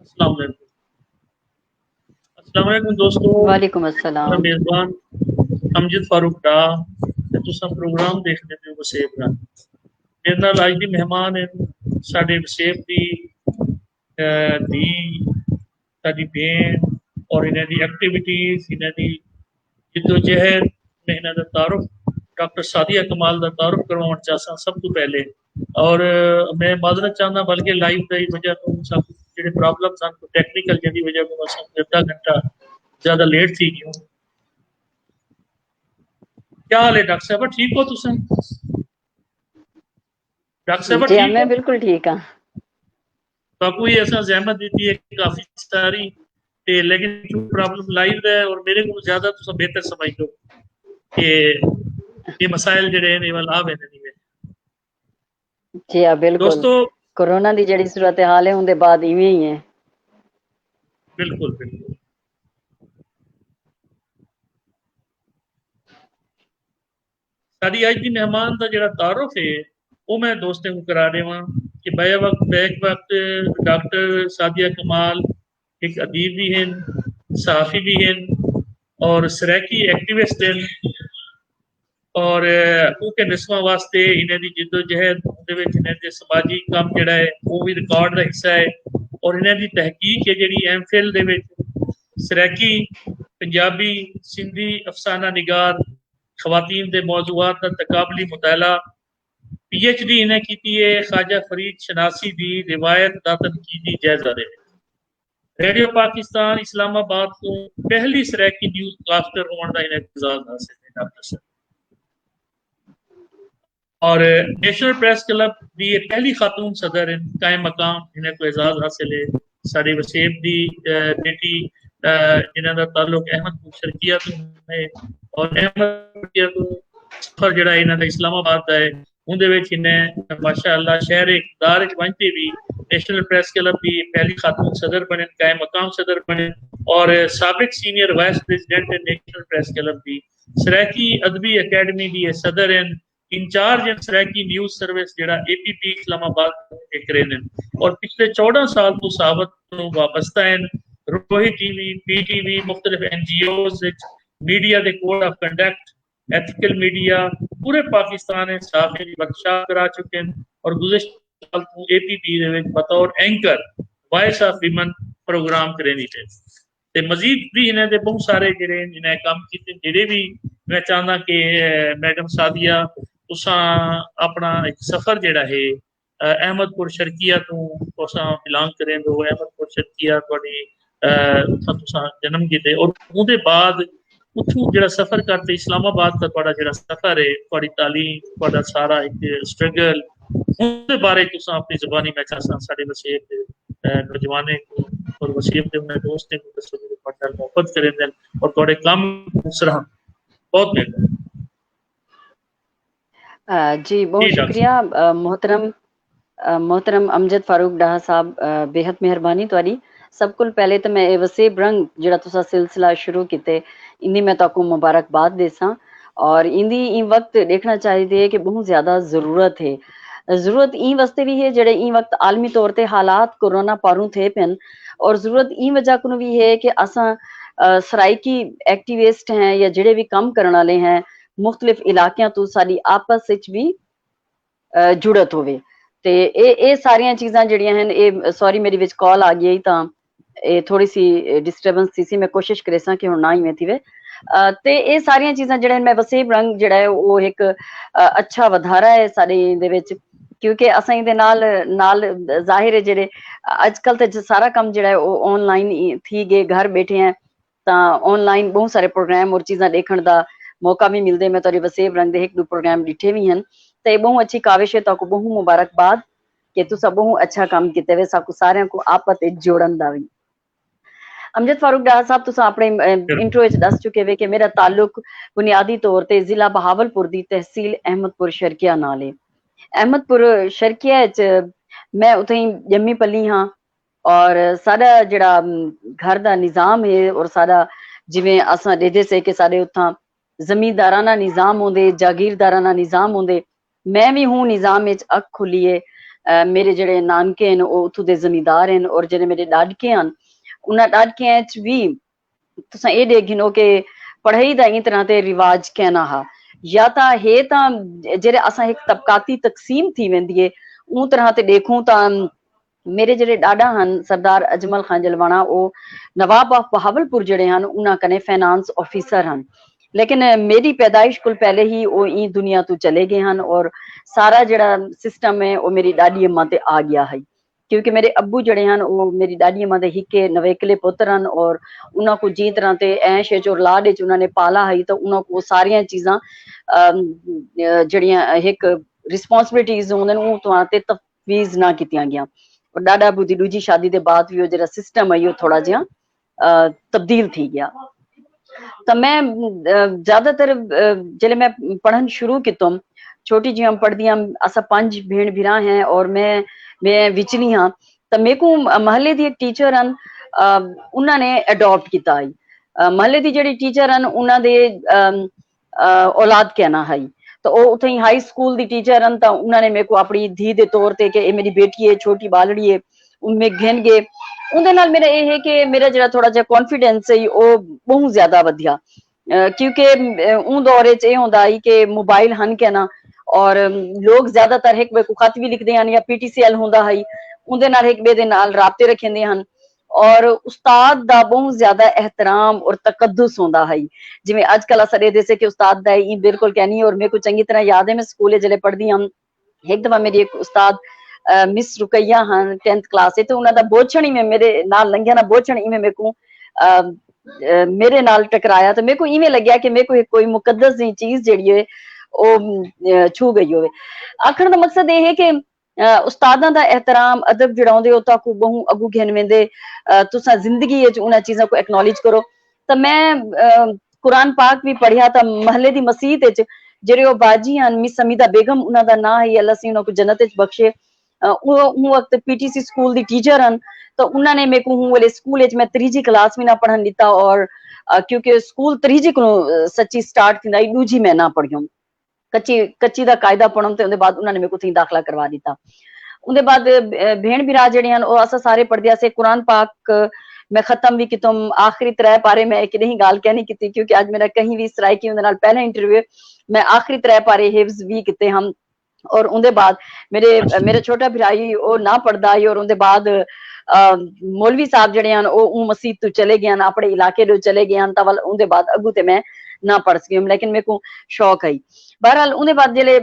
अस्सलाम वालेकुम। अस्सलाम वालेकुम दोस्तों, वालेकुम मेरा अस्सलाम। मेज़बान अमजद फारूक दा ते तुसां प्रोग्राम देखदे पे हो वसेब दा। मेरे नाल अज दी मेहमान हैं साडे वसेब दी धी, साडी भेण और इन्हां दी एक्टिविटीज़, इन्हां दी जिद्दोजहद, मैं इन्हां दा तारुफ डॉक्टर सादिया कमाल दा तारुफ करवाउण चाहसां सब तो पहले। और मैं माजरत चाहना बल्कि लाइव की वजह तो सब जो प्रॉब्लम सन टेक्निकल जी वजह तो अस अद्धा घंटा ज्यादा लेट थी गयो। क्या हाल है डॉक्टर साहब, ठीक हो तुम? डॉक्टर साहब जी हाँ, ठीक मैं हो? बिल्कुल ठीक हाँ। बाकू ये ऐसा जहमत दी है काफी सारी ते लेकिन जो प्रॉब्लम लाइव है और मेरे को ज्यादा तो सब बेहतर समझ लो कि ये मसाइल जड़े हैं वल आ वेंदे नहीं वे। जी हाँ बिल्कुल। दोस्तों कोरोना की जड़ी सूरत हाल है उनके बाद इवें ही है। बिल्कुल बिल्कुल साड़ी अज की मेहमान का जो तारुफ है वो मैं दोस्तों को करा देवा कि बैक वक्त डॉक्टर सादिया कमाल एक अदीब भी हैं, सहाफ़ी भी हैं और सराकी एक्टिविस्ट हैं और के नस्लों वास्ते इन्हें दी जिद्दोजहद इन्हें दे समाजी काम जड़ा है वो भी रिकॉर्ड का हिस्सा है और इन्हें दी तहकीक है जी एम फिल सराकी पंजाबी सिंधी अफसाना निगार खवातीन दे मौजूआत का तकाबली मुताला PhD इन्हें की है ख्वाजा फरीद शनासी दी रिवायत दा तनकीदी जायजा दे रेडियो पाकिस्तान इस्लामाबाद को पहली सराकी न्यूज कास्टर होने का इन्हें एजाज हासिल है डॉक्टर साहब। और नेशनल प्रेस क्लब की पहली खातून सदर हैं कायम मकाम इन्हें को एजाज हासिल है। साड़ी वसेब की बेटी जिन्हों का ताल्लुक अहमदपुर शर्किया तो है और अहमदपुर तो सफर जड़ा इन्हों का इस्लामाबाद का है उनके इन्हें माशाअल्लाह शहर इकदार वंजते भी नेशनल प्रेस क्लब की पहली खातून सदर बने, कायम मकाम सदर बने और साबिक senior vice president national press club की सराकी अदबी अकेडमी की सदर हैं इंचार्ज हैं सराकी न्यूज सर्विस जरा APP इस्लामाबाद के और पिछले 14 साल तो साबत तो वाबस्ता हैं रोही TV PTV मुख्तलिफ NGOs मीडिया के code of conduct ethical media पूरे पाकिस्तान में साफी वर्कशॉप करा चुके हैं और गुज़िश्ता साल तो APP बतौर anchor voice of women programme करें ते मजीद भी इन्हें दे बहुत सारे जड़े इन्हें काम किए जेडे भी मैं चाहना कि मैडम सादिया तुसा अपना एक सफर जड़ा है अहमदपुर शर्किया तो तुसा बिलोंग करें दो अहमदपुर शर्किया थोड़ी तुसा जन्म किते और उनके बाद उठू जड़ा सफर करते इस्लामाबाद का थोड़ा जड़ा सफर है थोड़ी तालीम थोड़ा सारा एक स्ट्रगल उनके बारे तुसा अपनी जुबानी में चाहता साडे वसीयत नौजवाने को और वसीयत के उन्हें दोस्त को दसो जो पढ़ना मोहब्बत करें और थोड़े काम सराह बहुत मेहरबानी जी बहुत जी डॉक्टर शुक्रिया मोहतरम अमजद फारूक डाहा साहब, बेहद मेहरबानी तुहाडी। सब कुल पहले तो मैं वसेब रंग जिहड़ा तुसा सिलसिला शुरू किते इंदी मैं ताको मुबारकबाद देसां और इंदी इन वक्त देखना चाहिए कि बहुत ज्यादा जरूरत है। जरूरत ई वास्ते भी है जेड़े ई वक्त आलमी तौर ते हालात कोरोना पारू थे पेन और जरूरत ई वजह को भी है कि असा सराइकी एक्टिविस्ट हैं या जेड़े भी काम करने वाले हैं मुख्तलिफ इलाकियां तो साडी आपस विच भी जुड़त होवे ते ए सारियां चीज़ां जड़ियां हैं ए सॉरी मेरी विच कॉल आ गई तां ए थोड़ी सी डिस्टर्बेंस सी मैं कोशिश करे सां कि हुण ना ही में थी वे ते ए सारियां चीज़ां जड़े मैं वसेब रंग जड़ा है वो एक अच्छा वधारा है साडे दे विच क्योंकि असां दे नाल नाल जाहिर है जेड़े आजकल ते सारा काम जड़ा है वो ऑनलाइन थी गए घर बैठे हैं तां ऑनलाइन बहुत सारे प्रोग्राम और चीज़ां देखण दा मौका भी मिलदे मैं तुहाडे वसेब रंग दे एक दो प्रोग्राम डिठे भी हैं ते बहुत अच्छी काविश है ताको बहुत मुबारकबाद कि तुसा बहुत अच्छा काम किते वे साकू सारियां को आपस विच जोड़न दा भी। अमजद फारूक डार साहब तुसा अपने इंट्रो विच दस चुके वे कि मेरा ताल्लुक बुनियादी तौर ते जिला बहावलपुर दी तहसील अहमदपुर शर्किया नाल है। अहमदपुर शर्किया च मैं उत्थे जम्मी पली हाँ और साडा जेड़ा घर दा निजाम है और साडा जिवें असां देदे से कि साडे उत्थां जमींदाराना निजाम होंदे जागीरदाराना निजाम होंदे मैं भी हूँ निजाम विच अख खुली है मेरे जेडे नानके न ओ उत्थों दे जमींदार हैं और जेडे मेरे डाडके हैं उन्हां डाडकियां च भी तुसां ये देख गिनो कि पढ़ाई दा इन तरह ते रिवाज कहना हा या ता है ता जेडे असां एक तबकाती तकसीम थी वेंदी है उन तरह ते देखूं ता मेरे जेडे डाडा हन सरदार अजमल खान जलवाना ओ नवाब ऑफ बहावलपुर जेडे हन उन्हां कने फाइनेंस ऑफिसर हन लेकिन मेरी पैदाइश कुल पहले ही वो ई दुनिया तो चले गए हैं और सारा जड़ा सिस्टम है वो मेरी डाडी अम्मा ते आ गया है क्योंकि मेरे अब्बू जड़े हैं वो मेरी डाडी अम्मा दे हिके नवेकले पुत्र हैं और उन्हों को जी तरह ते ऐश और लाड च उन्होंने पाला है तो उन्हों को सारिया चीज़ां जड़ियां एक रिस्पॉन्सिबिलिटीज होंगे तो ते तफवीज ना कीतियां गया और डाडा अब्बू दी दूजी शादी के बाद भी वो जरा सिस्टम है वो थोड़ा जिहा तब्दील थी गया तो मैं ज्यादातर जले मैं पढ़न शुरू कितो छोटी जी हम पढ़दी हम असा 5 भेण भिरा हैं और मैं विचली हाँ तो मेरे को महल्ले दी एक टीचर हन उन्होंने अडॉप्ट किया है महल्ले दी जेडी टीचर हन उन्हों दे औलाद कहना है तो वो उथे ही हाई स्कूल दी टीचर हन तो उन्होंने मेरे को अपनी धी दे तौर ते कि मेरी बेटी है छोटी बालड़ी है उनमें घेन गए उनके नाल मेरा ये है कि मेरा जरा थोड़ा जा कॉन्फिडेंस है वो बहुत ज्यादा वधिया क्योंकि उन दौरे च यह होंदा है कि मोबाइल हन कहना और लोग ज्यादातर एक को खत भी लिखते हैं या पीटीसीएल होंदा है उनके नाल एक बे दे नाल राबते रखिंदे हन और उस्ताद दा बहुत ज्यादा एहतराम और तकद्दुस होंदा है जिवें आजकल अस दे से कि उस्ताद दा ई बिल्कुल कहनी और मेरे को चंगी तरह याद है मैं स्कूले जले पढ़दी हम एक दफा मेरी एक उस्ताद मिस रुकैया हन 10th क्लास तो उन्होंने बोझण ही में मेरे नाल लंघिया ना बोझण इवें मेरे को मेरे नाल टकराया तो मेरे को इवें लग्या कि मेरे को एक कोई मुकद्दस जी चीज जेड़ी है वो छू गई होवे आखण दा मकसद ये है कि उस्तादां दा एहतराम अदब जड़ाउंदे हो ताकू बहु अगू घेन वेंदे तुसा जिंदगी च उन्हां चीज़ां को एक्नॉलेज करो तो मैं कुरान पाक भी पढ़िया था महल्ले दी मसीत च जेड़े ओ बाजी हन मिस समीदा बेगम उन्हां दा नाम है अल्लाह सी उन्हां को जन्नत च बख्शे वक्त पीटीसी स्कूल दी टीचर हन तो उन्होंने मेरे को वाले स्कूल मैं 3जी क्लास में ना पढ़न दिता और क्योंकि स्कूल 3जी को सच्ची स्टार्ट थी दूजी मैं ना पढ़ियो कच्ची दा कायदा पढ़न ते उनके बाद उन्होंने मेरे को थी दाखला करवा दिता उनके बाद भेण बिरा जेड़े हन ओ असा सारे पढ़दिया से कुरान पाक मैं खत्म भी कितो आखिरी 3 पारे मैं एक नहीं गाल कहनी की क्योंकि आज मेरा कहीं भी सराय की पहले इंटरव्यू मैं आखिरी 3 पारे हिफ्ज भी किते हम और उनके बाद मेरे छोटा भराई वो ना पढ़ता है और उनके बाद मौलवी साहब जड़े हैं वो मसीत तो चले गए अपने इलाके तो चले गए उनके बाद अगू ते मैं ना पढ़ सकी लेकिन मेरे को शौक है बहरहाल उनके बाद जिले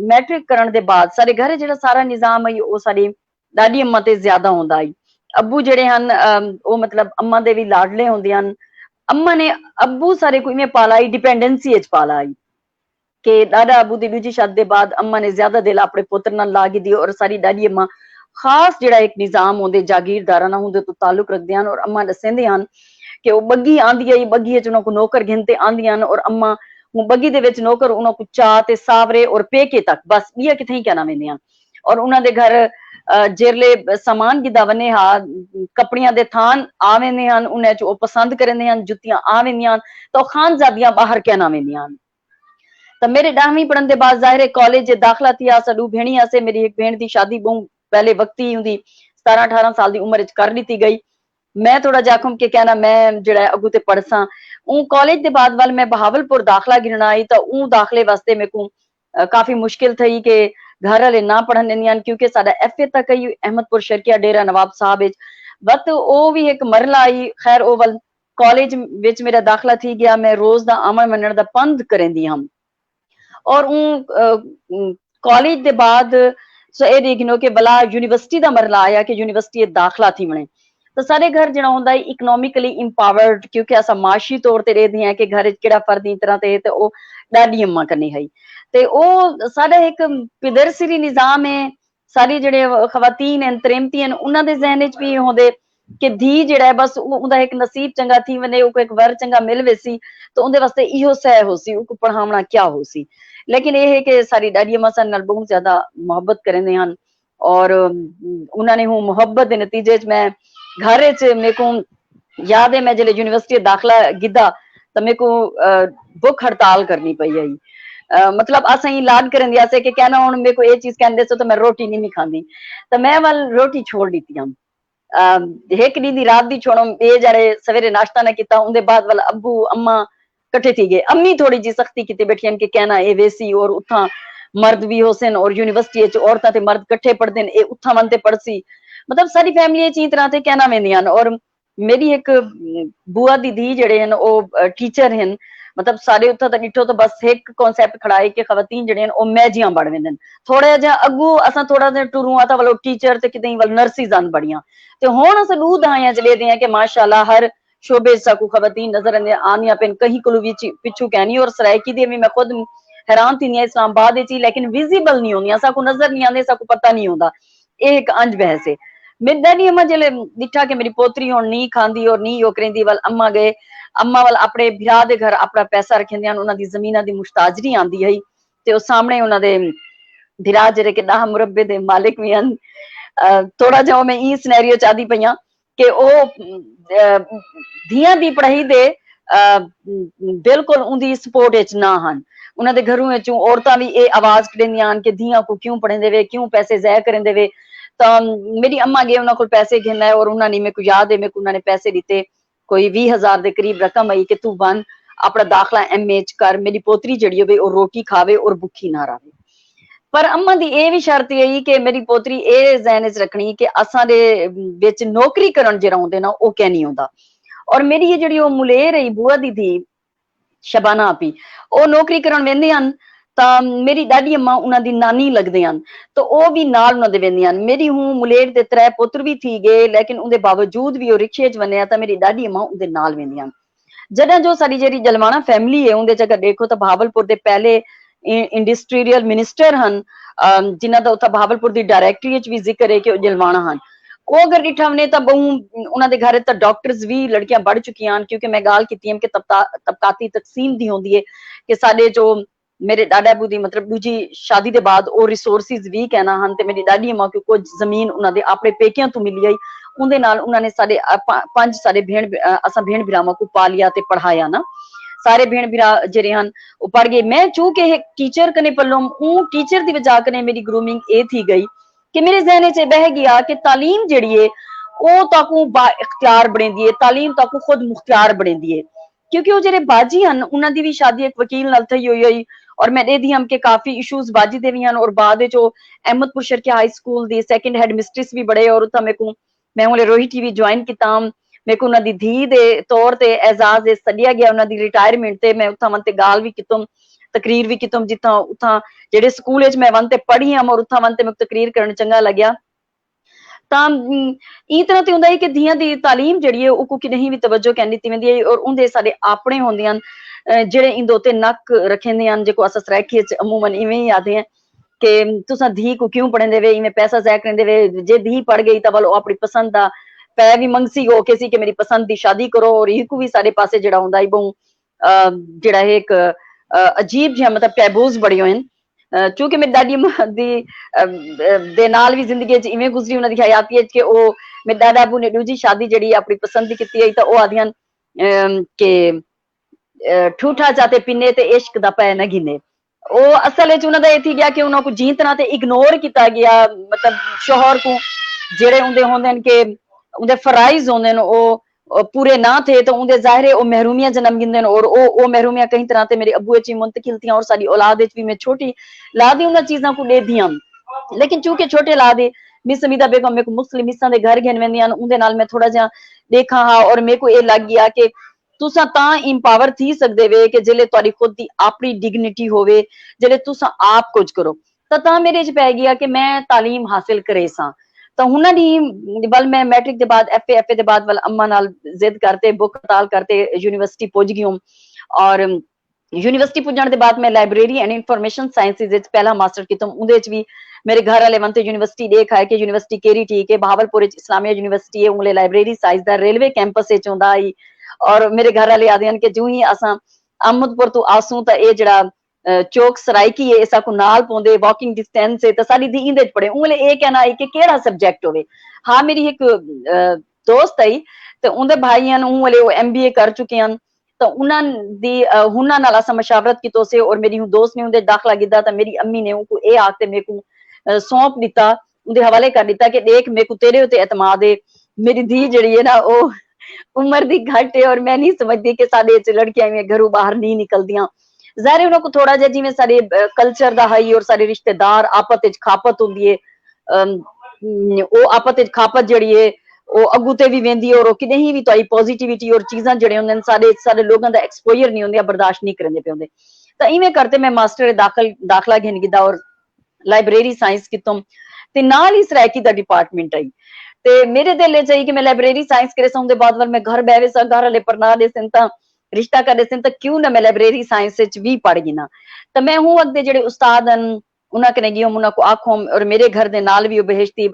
मैट्रिक करने के बाद सारे घर जो सारा निजाम है वो सारी दादी अम्मा ते ज्यादा होंदा है अब्बू जड़े हैं वो मतलब अम्मा दे भी लाडले होंदे हन अम्मा ने अब्बू सारे को इवें पाला है डिपेंडेंसी च पाला है कि दादा अबू दी दूजी शादी के बाद अम्मा ने ज्यादा दिल अपने पुत्र नाल लागी दी और सारी दादी अम्मा खास जड़ा एक निजाम होंदे जागीरदारा ना होंदे तो ताल्लुक रखदे हन और अम्मा दसेंदे हन कि वो बग्गी आंदी है बग्गी च उनको नौकर गिनते आंदी हन और अम्मा बग्गी दे विच नौकर उनको चा ते सावरे और पेके तक बस ये किथे ही कहना वेंदे हन और उन्हां दे घर जेरले सामान गिदा वने हा कपड़ियां दे थान आ वेंदे हन उन्हें च ओ पसंद करदे हन जुत्तियां आ वेंदियां तो खानजादियां बाहर कहना वेंदियां हन तो मेरे 10वीं पढ़ने के बाद जाहिर है कॉलेज दाखला थी सडू भेणी से मेरी एक भेण की शादी बहुत पहले वक्त ही उनकी 17-18 साल की उम्र कर ली गई मैं थोड़ा जाखुम के कहना मैं जड़ा अगू ते पढ़सा कॉलेज के बाद वाल मैं बहावलपुर दाखला गिनना आई तो दाखले वास्ते मेरे को काफी मुश्किल थी कि घर वाले ना पढ़न देंदियां क्योंकि साडा FA तक ही अहमदपुर शर्किया डेरा नवाब साहब वक्त वो भी एक मरला आई खैर ओ वल कॉलेज विच मेरा दाखला थी गया मैं रोज दा अमल मनण दा पंध करेंदी हम और कॉलेज के बाद ये देखनो कि भला यूनिवर्सिटी का मरला आया कि यूनिवर्सिटी दाखला थी वने तो सारे घर जड़ा होंदा है इकनॉमिकली इंपावर्ड क्योंकि असा माशी तौर पर रहते हैं कि घर केड़ा फर्द इस तरह से तो डाडी अम्मा करनी है ते ओ साडा एक पिदरसिरी निजाम है सारी जड़े खवातीन हैं त्रेमती हैं उन्हां दे जहन च भी होंदे कि धी जड़ा है बस उनका एक नसीब चंगा थी वने एक वर चंगा मिल वैसी तो उनके वास्ते इहो सह हो सी पढ़ावना क्या हो सी लेकिन यह है कि सारी डाडी अम्मा सन बहुत ज्यादा मुहब्बत करेंदे हन और उन्होंने हूँ मुहब्बत के नतीजे च मैं घर च मेरे को याद है मैं जब यूनिवर्सिटी दाखला गिदा तो मेरे को भुख हड़ताल करनी पई आई मतलब असा ही लाड करन दिया से कि कहना हुन मेरे को ये चीज कहंदे सो तो मैं रोटी नहीं खांदी, तो मैं वाल रोटी छोड़ दी हम। एक डी दी रात दी छोड़ो, ये जड़े सवेरे नाश्ता ना किता, उनके बाद वाला अब्बू अम्मा कट्ठे थी गए। अम्मी थोड़ी जी सख्ती की बैठी कि कहना ए वेसी और उठा मर्द भी होसन और यूनिवर्सिटी औरतां ते मर्द कट्ठे पढ़दे न, ए उठा मन ते पढ़सी। मतलब सारी फैमिली ची तरह ते कहना वेंदियां। और मेरी एक बुआ दी धी जड़े हैं वो टीचर हैं। मतलब सारे उत्थे तो डिठो तो बस एक कॉन्सेप्ट खड़ा है कि खवातीन जड़े हैं मैजियां बन वेंदे न। थोड़ा जा अगू असा थोड़ा जा टुरू आ वालो टीचर ते किते वाल नर्सिस आन बड़ियां। ते हुण अस दूध आया चले दे कि माशाल्लाह हर शोबे साकू खवातीन नजर आनियां पेन, कहीं कोलू भी पिछू कहनी। और सरायकी दी भी मैं खुद हैरान थी इस्लामाबाद च, लेकिन विजिबल नहीं होंदियां, साकू नजर नहीं आंदे, साकू पता नहीं होंदा। ये एक अंज बहस है। मेरी डैडी अम्मा जिले दिखा कि मेरी पोतरी हुण नहीं खांदी और नहीं ओ करेंदी, वाल अम्मा गए, अम्मा वाल अपने भरा दे घर अपना पैसा रखेंदे हन, उन्हां दी जमीनां दी मुश्ताजरी आंदी है ते ओ सामने उन्हां दे भरा जेड़े कि 10 मुरब्बे दे मालिक भी हन। थोड़ा जा मैं ई सिनेरियो चाहती पईयां कि ओ धियां दी पढ़ाई दे बिल्कुल उनदी सपोर्ट विच ना हन। उन्हां दे घरों विचों औरतां भी ये आवाज कढेंदियां हन कि धियां को क्यों पढ़ेंदे वे, क्यों पैसे ज़ाया करेंदे वे। तो मेरी अम्मा गए उन्हां कोल पैसे गिनना है और उन्होंने मेरे को याद है, मेरे को उन्होंने पैसे दिते, कोई 20,000 के करीब रकम आई कि तू बन अपना दाखला MA च कर, मेरी पोतरी जड़ी होवे और रोटी खावे और भुखी ना रहे। पर अम्मा दी ये भी शर्त यही कि मेरी पोतरी ये ज़हन च रखनी कि असां दे विच नौकरी करन जेड़ा होंदे ना ओ क्या नहीं होंदा। और मेरी ये जड़ी ओ मुलेर रही बुआ दी थी शबाना आपी, ओ नौकरी करन वेंदे हन। ਤਾਂ ਮੇਰੀ ਦਾਦੀ अम्मा उन्हां दी नानी लगदे हन, तो ओ भी नाल उन्हां दे वेंदी हन। मेरी हूं मुलेर दे 3 पुत्र भी थी गए, लेकिन उनके बावजूद भी ओ रिक्शे च वन्या तां मेरी दादी अम्मा उनदे नाल वेंदी हन। जॾहिं जो साडी जेड़ी जलवाना फैमिली है उनदे च अगर देखो तो बहावलपुर दे पहले इंडस्ट्रीयल मिनिस्टर हन, जिन्हां दा उत्थे बहावलपुर दी डायरेक्टरी च भी जिक्र है कि ओ जलवाना हन। ਉਹ अगर डिठा वने तो बहु उन्होंने घर तो डॉक्टर्स भी लड़कियां बढ़ चुकी हैं, क्योंकि मैं गाल की कि तबकाती तकसीम दी होंदी है कि साडे जो मेरे डाडा अबू दी मतलब दूजी शादी के बाद वो रिसोर्सिस भी कहना हन ते मेरी दादी अम्मा को कुछ जमीन उन्होंने अपने पेकियां तो मिली आई, उनदे नाल उन्होंने साडे 5 सारे असा भेण भरावां को पालिया ते पढ़ाया ना। सारे भेण भरा जेरे हन वो पढ़ गए। मैं चूंकि टीचर कने पल्लोम ऊ टीचर दी वजह कने मेरी ग्रूमिंग ए थी गई कि मेरे जहन च बह गया कि तालीम जड़ी है वो ताकू बा इख्तियार बनेंदी है, तालीम ताकू खुद मुख्तियार बनेंदी है। क्योंकि वो जेरे बाजी हन उन्हां दी भी शादी एक वकील नाल थई होई और मैं दे दी हम के काफी इशूज बाजी दे भी हन। और बाद विच ओ अहमदपुर शर्की हाई स्कूल दी सेकंड हेड मिस्ट्रेस भी बड़े और उत्था मेरे को मैं हुणे रोही टीवी ज्वाइन कीता। मेरे को उन्हां दी धी दे तौर ते एजाज सदिया गया उन्हां दी रिटायरमेंट ते मैं उत्था मन ते गाल भी कीतम, तकरीर भी कीतम, जिथा उत्था जेड़े स्कूल च मैं वन ते पढ़ी हम और उत्था वन ते मैं तकरीर करन चंगा लग्या। ਤਾਂ ਇਹ ਤਰ੍ਹਾਂ ਤੇ ਹੁੰਦਾ ਹੈ ਕਿ ਧੀਆਂ ਦੀ ਤਾਲੀਮ ਜਿਹੜੀ ਹੈ ਉਹ ਕੋਈ ਨਹੀਂ ਵੀ ਤਵੱਜੋ ਕਹਿੰਦੀ ਤੀ ਵੰਦੀ ਹੈ और उनके साडे अपने होंदे हन ਜਿਹੜੇ इंदे उत्ते नक रखेंदे हन, जेको अस सराइकी च अमूमन इवें ही आते हैं कि तुसा धी को क्यों पढ़ेंदे वे, इवें पैसा ज़ाया करेंदे वे। जे धी पढ़ गई तो वाल अपनी पसंद दा पै भी मंगसी हो के सी कि मेरी पसंद दी शादी करो। और ये को भी साडे पासे जेड़ा हुंदा है बहु जेड़ा है एक अजीब जिहा मतलब टैबूज बड़े होए चूंकि मेरी दादी अम्मा दी दे नाल भी जिंदगी च इवें गुजरी उन्हां दी हयाती च कि ओ मेरे दादा अबू ने दूजी शादी जड़ी अपनी पसंद दी कीती है तो ओ आदियां के ठूठा जाते पिने ते इश्क दा पै न गिने। ओ असल च उन्हां दा ये थी गया कि उन्हां को जी तरह ते इग्नोर किया गया, मतलब शोहर को जेड़े उनदे होंदे न के उनदे फराइज होंदे न ओ पूरे ना थे तो उनदे जाहिर है ओ महरूमियां जन्म गिंदे न और ओ महरूमियां कई तरह ते मेरे अबू च मुंतकिल थी और साडी औलाद च भी मैं छोटी लादी उन्हां चीजां को दे दियां। लेकिन चूंकि छोटे लादे मिस अमीदा बेगम मेरे को मुस्लिम मिसां दे घर गिन वेंदियां न उनदे नाल मैं थोड़ा जा देखा हा और मेरे को ये लग गया कि तुसा तां इंपावर थी सकदे वे कि जिले तुहाडी खुद दी अपनी डिग्निटी होवे, जिले तुसा आप कुछ करो। तां मेरे च पै गया कि मैं तालीम हासिल करे सां। तो हुन दी बल मैं मैट्रिक के बाद FA के बाद बल अम्मा नाल जिद करते बुक हड़ताल करते यूनिवर्सिटी पुज गई हूं। और यूनिवर्सिटी पुजण के बाद मैं लाइब्रेरी एंड इंफॉर्मेशन साइंसिस पहला मास्टर किया। उहदे च भी मेरे घर वाले वन यूनिवर्सिटी देख आए कि यूनिवर्सिटी केरी ठीक है, बहावलपुर इस्लामिया यूनिवर्सिटी है, उंगले लाइब्रेरी साइज दा रेलवे कैंपस होंदा आई। और मेरे घर वाले आदे हैं कि जूं ही असां अहमदपुर तो आसूं तो ये जड़ा चौक सराइकी है इसा को नाल पौंदे वॉकिंग डिस्टेंस है तो साडी धी इंदे च पढ़े। उंगले ये कहना आई कि केड़ा सब्जेक्ट होवे। हाँ मेरी एक दोस्त आई तो उनके भाई हैं उंगले वो MBA कर चुके हैं ਤਾਂ ਉਹਨਾਂ ਦੀ ਉਹਨਾਂ ਨਾਲ ਅਸਾਂ ਮਸ਼ਾਵਰਤ की तो से और मेरी दोस्त ने उनके दाखला गिदा तो मेरी अम्मी ने उनको ये आखते मेरे को सौंप दिता उनके हवाले कर दिता कि देख मेरे को तेरे उत्ते एतमाद है मेरी धी जड़ी है ना वो उम्र दी घट है और मैं नहीं समझती कि साडे च लड़कियां में घरों बाहर नहीं निकलदियां ज़ाहिर है उनको थोड़ा जिहा जिवें साडे कल्चर दा है और साडे रिश्तेदार आपस विच खापत हुंदी है वो आपस विच खापत जड़ी है ਉਹ ਅੱਗੂ ਤੇ ਵੀ ਵੇਂਦੀ ਔਰ ਉਹ ਕਿਤੇ ਵੀ ਤੁਹਾਡੀ ਪੋਜ਼ਿਟਿਵਿਟੀ ਔਰ ਚੀਜ਼ਾਂ ਜਿਹੜੇ ਹੁੰਦੇ ਨੇ ਸਾਡੇ ਲੋਕਾਂ ਦਾ ਐਕਸਪੋਜ਼ਰ ਨਹੀਂ ਹੁੰਦੇ ਬਰਦਾਸ਼ਤ ਨਹੀਂ ਕਰਦੇ ਪਿਆਉਂਦੇ ਤਾਂ ਇਵੇਂ ਕਰਤੇ ਮੈਂ ਮਾਸਟਰ ਦਾਖਲਾ घेन गिदा और ਲਾਇਬ੍ਰੇਰੀ ਸਾਇੰਸ ਕਿਤੋਂ ਤੇ ਨਾਲ ਹੀ ਸਰਾਇਕੀ ਦਾ ਡਿਪਾਰਟਮੈਂਟ ਆਈ ਤੇ ਮੇਰੇ ਦਿਲ ਚ ਆਈ ਕਿ ਮੈਂ ਲਾਇਬ੍ਰੇਰੀ ਸਾਇੰਸ ਕਰੇ ਸਾਂ ਦੇ ਬਾਅਦ ਮੈਂ ਘਰ ਬੈਠੇ ਸਾਂ ਘਰ ਵਾਲੇ ਪੜਨਾ ਦੇ ਸਨ ਤਾਂ ਰਿਸ਼ਤਾ ਕਰਦੇ ਸਨ ਤਾਂ ਕਿਉਂ ਨਾ ਮੈਂ ਲਾਇਬ੍ਰੇਰੀ ਸਾਇੰਸ ਵਿੱਚ ਵੀ ਪੜ ਗਈ ਨਾ ਤਾਂ ਮੈਂ ਹੂੰ ਅੱਗੇ ਜਿਹੜੇ ਉਸਤਾਦ ਹਨ ਉਹਨਾਂ ਕਨੇ ਗਿਓ ਉਹਨਾਂ ਕੋ ਆਖੋਂ ਔਰ ਮੇਰੇ ਘਰ ਦੇ ਨਾਲ ਵੀ ਉਹ ਬਹਿਸ਼ਤੀ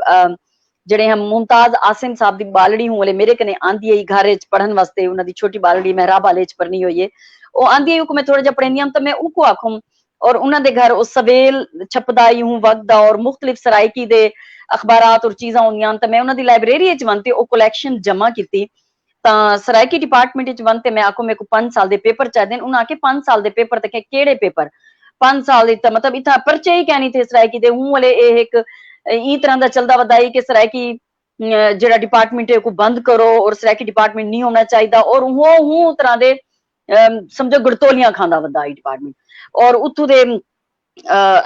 ਜਿਹੜੇ ਹਮ ਮੁਮਤਾਜ਼ ਆਸਿਮ ਸਾਹਿਬ ਦੀ ਬਾਲੜੀ ਹੂੰ ਵਾਲੇ ਮੇਰੇ ਕਨੇ ਆਂਦੀ ਹੈ ਘਰ ਵਿੱਚ ਪੜਨ ਵਾਸਤੇ ਉਹਨਾਂ ਦੀ ਛੋਟੀ ਬਾਲੜੀ ਮਹਿਰਾਬ ਵਾਲੇ ਚ ਪੜਨੀ ਹੋਈ ਹੈ ਉਹ ਆਂਦੀ ਹੈ ਕਿ ਮੈਂ ਥੋੜਾ ਜਿਹਾ ਪੜ੍ਹਨੀ ਹਾਂ ਤਾਂ ਮੈਂ ਉਹ ਕੋ ਆਖੂੰ और उन्होंने घर उस सवेल छपदा ही हूँ वक्त और मुख्तलिफ सरायकी दे अखबारात और चीज़ां होंदियां तो मैं उन्होंने लाइब्रेरी च वनते वो कलैक्शन जमा की ਤਾਂ ਸਰਾਇਕੀ ਡਿਪਾਰਟਮੈਂਟ ਵਿੱਚ ਵੰਤੇ ਮੈਂ ਆਖੋ ਮੇਰੇ ਕੋ 5 ਸਾਲ ਦੇ ਪੇਪਰ ਚਾਹੀਦੇ ਨੇ ਉਹਨਾਂ ਆਖੇ 5 ਸਾਲ ਦੇ ਪੇਪਰ ਤੇ ਕਿਹੜੇ ਪੇਪਰ 5 ਸਾਲ ਦੀ ਤਾਂ ਮਤਲਬ ਇਥਾ ਪਰਚੇ ਹੀ ਕਹਿਣੀ ਥੇ ਸਰਾਇਕੀ ਦੇ ਹੂੰ ਵਾਲੇ ਇਹ ਇੱਕ ਇਹ ਤਰ੍ਹਾਂ ਦਾ ਚੱਲਦਾ ਵਦਾਈ ਕਿ ਸਰਾਇਕੀ ਜਿਹੜਾ ਡਿਪਾਰਟਮੈਂਟ ਹੈ ਕੋ ਬੰਦ ਕਰੋ ਔਰ ਸਰਾਇਕੀ ਡਿਪਾਰਟਮੈਂਟ ਨਹੀਂ ਹੋਣਾ ਚਾਹੀਦਾ ਔਰ ਹੂੰ ਤਰ੍ਹਾਂ ਦੇ ਸਮਝੋ ਗੜਤੋਲੀਆਂ ਖਾਂਦਾ ਵਦਾਈ ਡਿਪਾਰਟਮੈਂਟ ਔਰ ਉੱਥੋਂ ਦੇ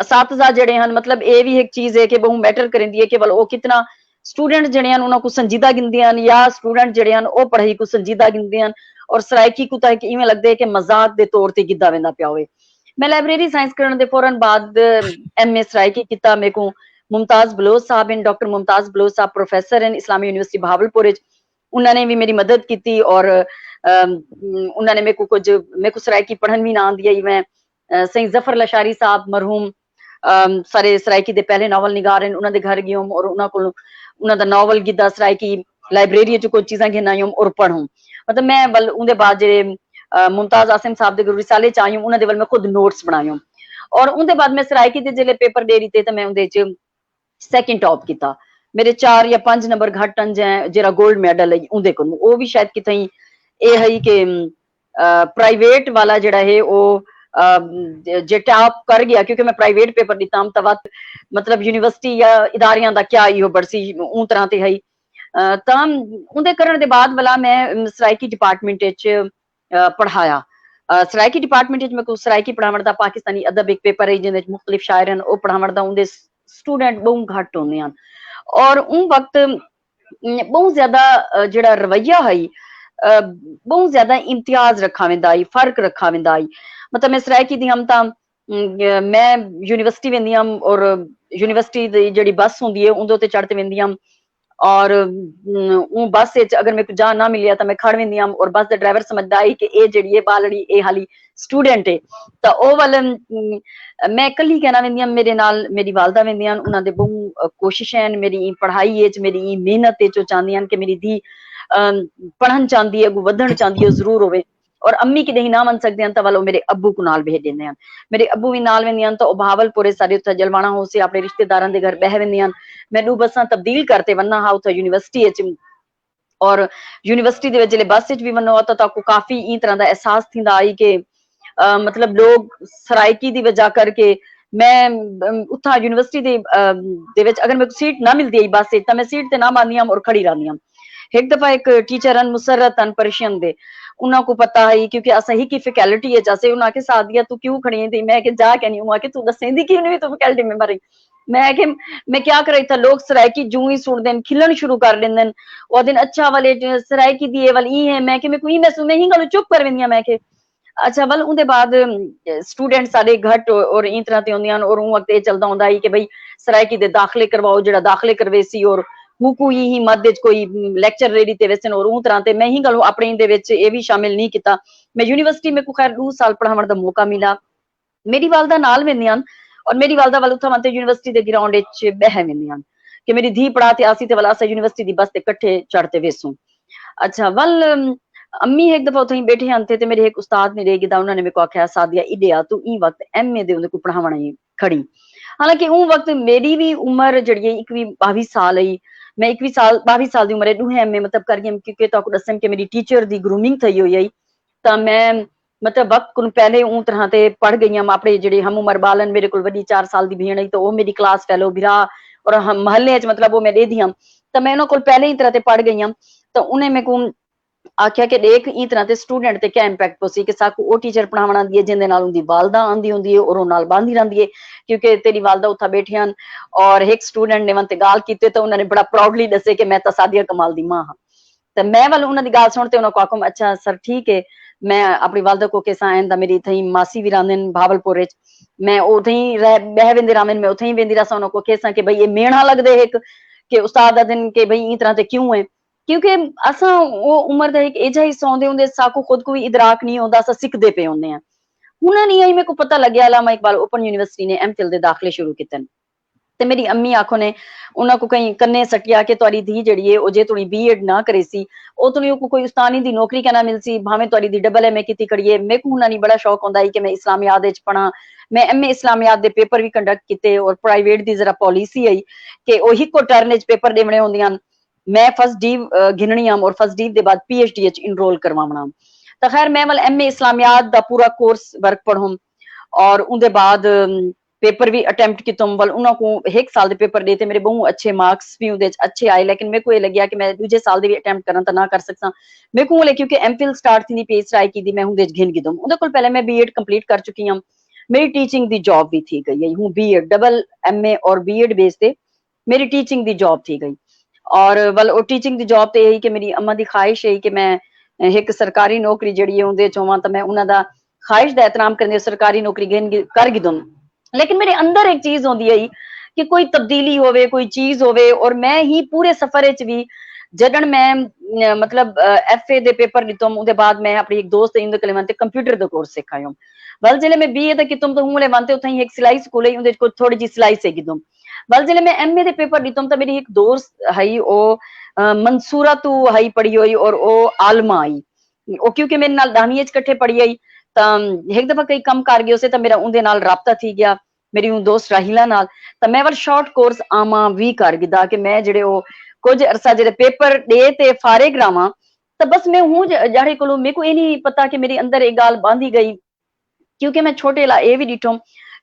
ਅਸਾਤਜ਼ਾ ਜਿਹੜੇ ਹਨ ਮਤਲਬ ਇਹ ਵੀ ਇੱਕ ਚੀਜ਼ ਹੈ ਕਿ ਬਹੁ ਮੈਟਰ ਕਰਿੰਦੀ ਹੈ ਕਿ ਬਲ ਉਹ ਕਿਤਨਾ स्टूडेंट जड़े हैं उन्होंने संजीदा गिनते हैं या स्टूडेंट जड़े हैं वो पढ़ाई को संजीदा गिनते हैं और सरायकी को ताकि इवें लगता है कि मजाक के तौर पर गिद्दा वेंदा पिया होवे मैं लाइब्रेरी साइंस करने के फौरन बाद MA सरायकी किया मेरे को मुमताज बलोच साहब हैं डॉक्टर मुमताज बलोच साहब प्रोफेसर हैं इस्लामी यूनिवर्सिटी बहावलपुर उन्होंने भी मेरी मदद की और उन्होंने मेरे को सरायकी पढ़न भी ना आंदी आई मैं सही जफर लशारी साहब मरहूम सारे सरायकी के पहले नावल निगार हैं उन्होंने घर गई और उन्होंने को उन्होंने दा नावल गिद्दा सरायकी लाइब्रेरी च कोई चीज़ां घेन आई और पढ़ूं मतलब मैं बल उनके बाद जे मुमताज आसिम साहब के रिसाले च आई उन्होंने बल मैं खुद नोट्स बनाए और उनके बाद मैं सरायकी के जिले पेपर दे रही थे तो मैं उनके च सैकेंड टॉप किया मेरे 4 या 5 नंबर घट हैं जरा गोल्ड मैडल है उनके को वो भी शायद कितने ये है कि प्राइवेट वाला जड़ा है वो जे टॉप कर गया क्योंकि मैं प्राइवेट पेपर दिता तब मतलब यूनिवर्सिटी या इदारियां दा क्या इहो बरसी उन तरह ते है तां उनदे करन दे बाद वाला मैं सरायकी डिपार्टमेंट च पढ़ाया सरायकी डिपार्टमेंट च मैं सरायकी पढ़ावण दा पाकिस्तानी अदब एक पेपर है जिहदे च मुख्तलिफ शायर हैं वो पढ़ावण दा उनदे स्टूडेंट बहुत घट होंदे हैं और उन वक्त बहुत ज्यादा जिहड़ा रवैया है बहुत ज्यादा इम्तियाज रखा वेंदा आई फर्क रखा वेंदा आई मतलब मैं सरायकी दी हम ता मैं यूनिवर्सिटी वेंदी हम और यूनिवर्सिटी दी जेडी बस हुंदी है उंदे उत्ते चढ़ ते वेंदी हम और बस विच अगर मेरे को जा ना मिलिया तो मैं खड़ वेंदी हम और बस दा ड्राइवर समझदा है कि ये जेडी है बालड़ी ये हाली स्टूडेंट है तो ओ वाल मैं कल्ली कहना वेंदी हम मेरे नाल मेरी वालदा वेंदी हन उन्हां दे बहु कोशिश हैं मेरी पढ़ाई विच मेरी मेहनत विच चाहंदी हन कि मेरी धी पढ़न चाहती है अगू वधण चाहती है जरूर होवे और अम्मी कि नहीं ना मन सकते हैं तो वालों मेरे अब्बू को नाल भेज देंगे मेरे अब्बू भी नाल वेंदी तो बहावलपुर सारे उत्थे जलवाना हो से अपने रिश्तेदारों के घर बह वेंदी मैनू बसा तब्दील करते वना हा उत्थे यूनिवर्सिटी और यूनिवर्सिटी दे जिले बस भी वनो तो काफी ई तरह का एहसास थींदा आई कि मतलब लोग सरायकी की वजह करके मैं उत्था यूनिवर्सिटी दे अगर मेरे को सीट ना मिलती आई बस तो मैं सीट ते ना मानदी और खड़ी रहंदी एक दफा एक टीचर हैं मुसरत हैं पर्शियन दे उन्हों को पता है क्योंकि असा ही की फैकल्टी है जैसे उन्हें आके सादिया तू क्यों खड़ी थी मैं जा के नहीं हुआ कि तू दसेंदी क्यों नहीं तू फैकल्टी में मरी मैं क्या कर रही था लोग सरायकी जूं ही सुट देन खिलन शुरू कर लेंदे और दिन अच्छा वाले सरायकी दी वाल ई है मैं महसूस मैं ही गल चुप कर वेंदी मैं के अच्छा वल उनके बाद स्टूडेंट सारे घट और ई तरह ते होंदियां और उन वक्त ये चलदा हुंदा है कि भाई सरायकी दे दाखले करवाओ जेड़ा दाखले करवे सी और हुकू ही मद कोई लैक्चर रेडी ते वैसे और उन तरह ते मैं ही गल अपने दे विच ये भी शामिल नहीं किया मैं यूनिवर्सिटी में को खैर 2 साल पढ़ावण दा मौका मिला मेरी वालदा नाल वेंदियां और मेरी वालदा वाल उत्थे वंते यूनिवर्सिटी दे ग्राउंड विच बह वेंदियां कि मेरी धी पढ़ाते आसी ते वाला अस यूनिवर्सिटी दी बस ते इकट्ठे चढ़ते वेसू अच्छा वल अम्मी एक दफा उत्थे बैठे हैं ते मेरे एक उस्ताद ने रेगिदा उन्होंने मेरे को आख्या सादिया इडिया तू ई वक्त MA दे उनको पढ़ावण खड़ी हालांकि उन वक्त मेरी भी उम्र जड़ी 22 साल आई मैं 22 साल दी उम्र है MA मतलब कर गई क्योंकि तो दसम कि मेरी टीचर दी ग्रूमिंग थई हुई ਤਾਂ ਮੈਂ मतलब वक्त को पहले ऊं तरह ते पढ़ गई हम अपने जेडे हम उमर बालन मेरे को वड्डी 4 साल दी भेण तो वो मेरी क्लास फेलो बिरा और हम महल्ले च मतलब वो मैं दे दी हम तो मैं उन्होंने को पहले ही तरह ते पढ़ गई हम तो उन्हें मेरे को आख्या कि देख ई तरह ते स्टूडेंट ते क्या इंपैक्ट पोसी कि साकू ओ टीचर पढ़ावण आंदी है जिंदे नाल उंदी वालदा आंदी हुंदी है और नाल बांधी रहिंदी है क्योंकि तेरी वालदा उत्था बैठे हन और एक स्टूडेंट ने मन ते गाल कीते तो उन्होंने बड़ा प्राउडली दसे कि मैं तो सादिया कमाल दी मां हां तो मैं वाल उन्होंने गाल सुनते उन्होंने आखो अच्छा सर ठीक है मैं अपनी वालदा को कैसा आंदा मेरी थई मासी भी रांदन भावलपुर च मैं उथई बह वेंदी रामन में उथई वेंदी रसा उन्होंने को कैसा कि भाई ये मेणा लगदे एक कि उस्ताद दिन के भाई ई तरह ते क्यों है क्योंकि असा वो उम्र का एक एजा हिस्सा आंदे हुंदे साकू खुद को भी इदराक नहीं होंदा असा सिखदे पे होंदे हैं हुन नहीं आई मेरे को पता लग्या अलामा इकबाल ओपन यूनिवर्सिटी ने एमफिल दे दाखले शुरू कीते ते मेरी अम्मी आखो ने उन्हां को कहीं कन्ने सटिया कि तुहाडी धी जड़ी है ओ जे तुणी बीएड ना करे सी ओ तुणी को कोई उस्तानी दी नौकरी कहना मिल सी भावें तुहाडी दी डबल एमए कीती करिए मेरे को हुन नहीं बड़ा शौक होंदा है कि मैं इस्लामियात विच पढ़ा मैं एमए इस्लामियात दे पेपर भी कंडक्ट किते और प्राइवेट दी जरा पॉलिसी आई कि ओ हिको टर्न विच पेपर देवणे होंदियां मैं फर्स्ट डी गिननी और फर्स्ट डी के बाद पीएचडी इनरोल करवाना तो खैर मैं वाल एमए इस्लामियात दा पूरा कोर्स वर्क पढ़ूं और उनके बाद पेपर भी अटेम्प्ट किया वाल उन्होंने को एक साल के पेपर देते मेरे बहुत अच्छे मार्क्स भी उहदे अच्छे आए लेकिन मेरे को ये लग्या कि मैं दूजे साल भी अटेम्प्ट करा तो ना कर सकता मेरे को क्योंकि एमफिल स्टार्ट थी पेज ट्राई की मैं उहदे घिन गिदम उहदे कोल पहले मैं बीएड कंप्लीट कर चुकी हूं मेरी टीचिंग दी जॉब भी थी गई हूं बीएड डबल एमए और बीएड बेस पे मेरी टीचिंग दी जॉब थी गई और वल ओ टीचिंग दी जॉब ते यही कि मेरी अम्मा दी ख्वाहिश है कि मैं एक सरकारी नौकरी जड़ी है उहदे चोवां तो मैं उन्हां दा ख्वाहिश दा एहतराम करने सरकारी नौकरी कर गिदम लेकिन मेरे अंदर एक चीज होंदी है कि कोई तब्दीली होवे कोई चीज होवे और मैं ही पूरे सफर च भी जदन मैं मतलब एफए दे पेपर दितम उहदे बाद मैं अपनी एक दोस्त इंदे कले मनते कंप्यूटर दा कोर्स सिखायो वल जिले मैं बीए दा कितम तो हुले मनते उथई एक सिलाई स्कूल है उहदे को थोड़ी जी सिलाई से गिदम वल जिले मैं एमए दे पेपर दितम तो मेरी एक दोस्त हई ओ मंसूरा तू हई पढ़ी हुई और ओ आलमा आई ओ क्योंकि मेरे नाल 10वीं च इकट्ठे पढ़ी आई तो एक दफा कई कम कर गए उसे तो मेरा उनदे नाल राबता थी गया मेरी दोस्त राहिला नाल तो मैं वाल शॉर्ट कोर्स आमा भी कर गिदा कि मैं जेडे ओ कुछ अरसा जेडे पेपर दे ते फारिग रावां तो बस मैं हूं जाड़े कोलो मेरे को ये नहीं पता कि मेरे अंदर एक गाल बांधी गई क्योंकि मैं छोटे ला ये भी डिठो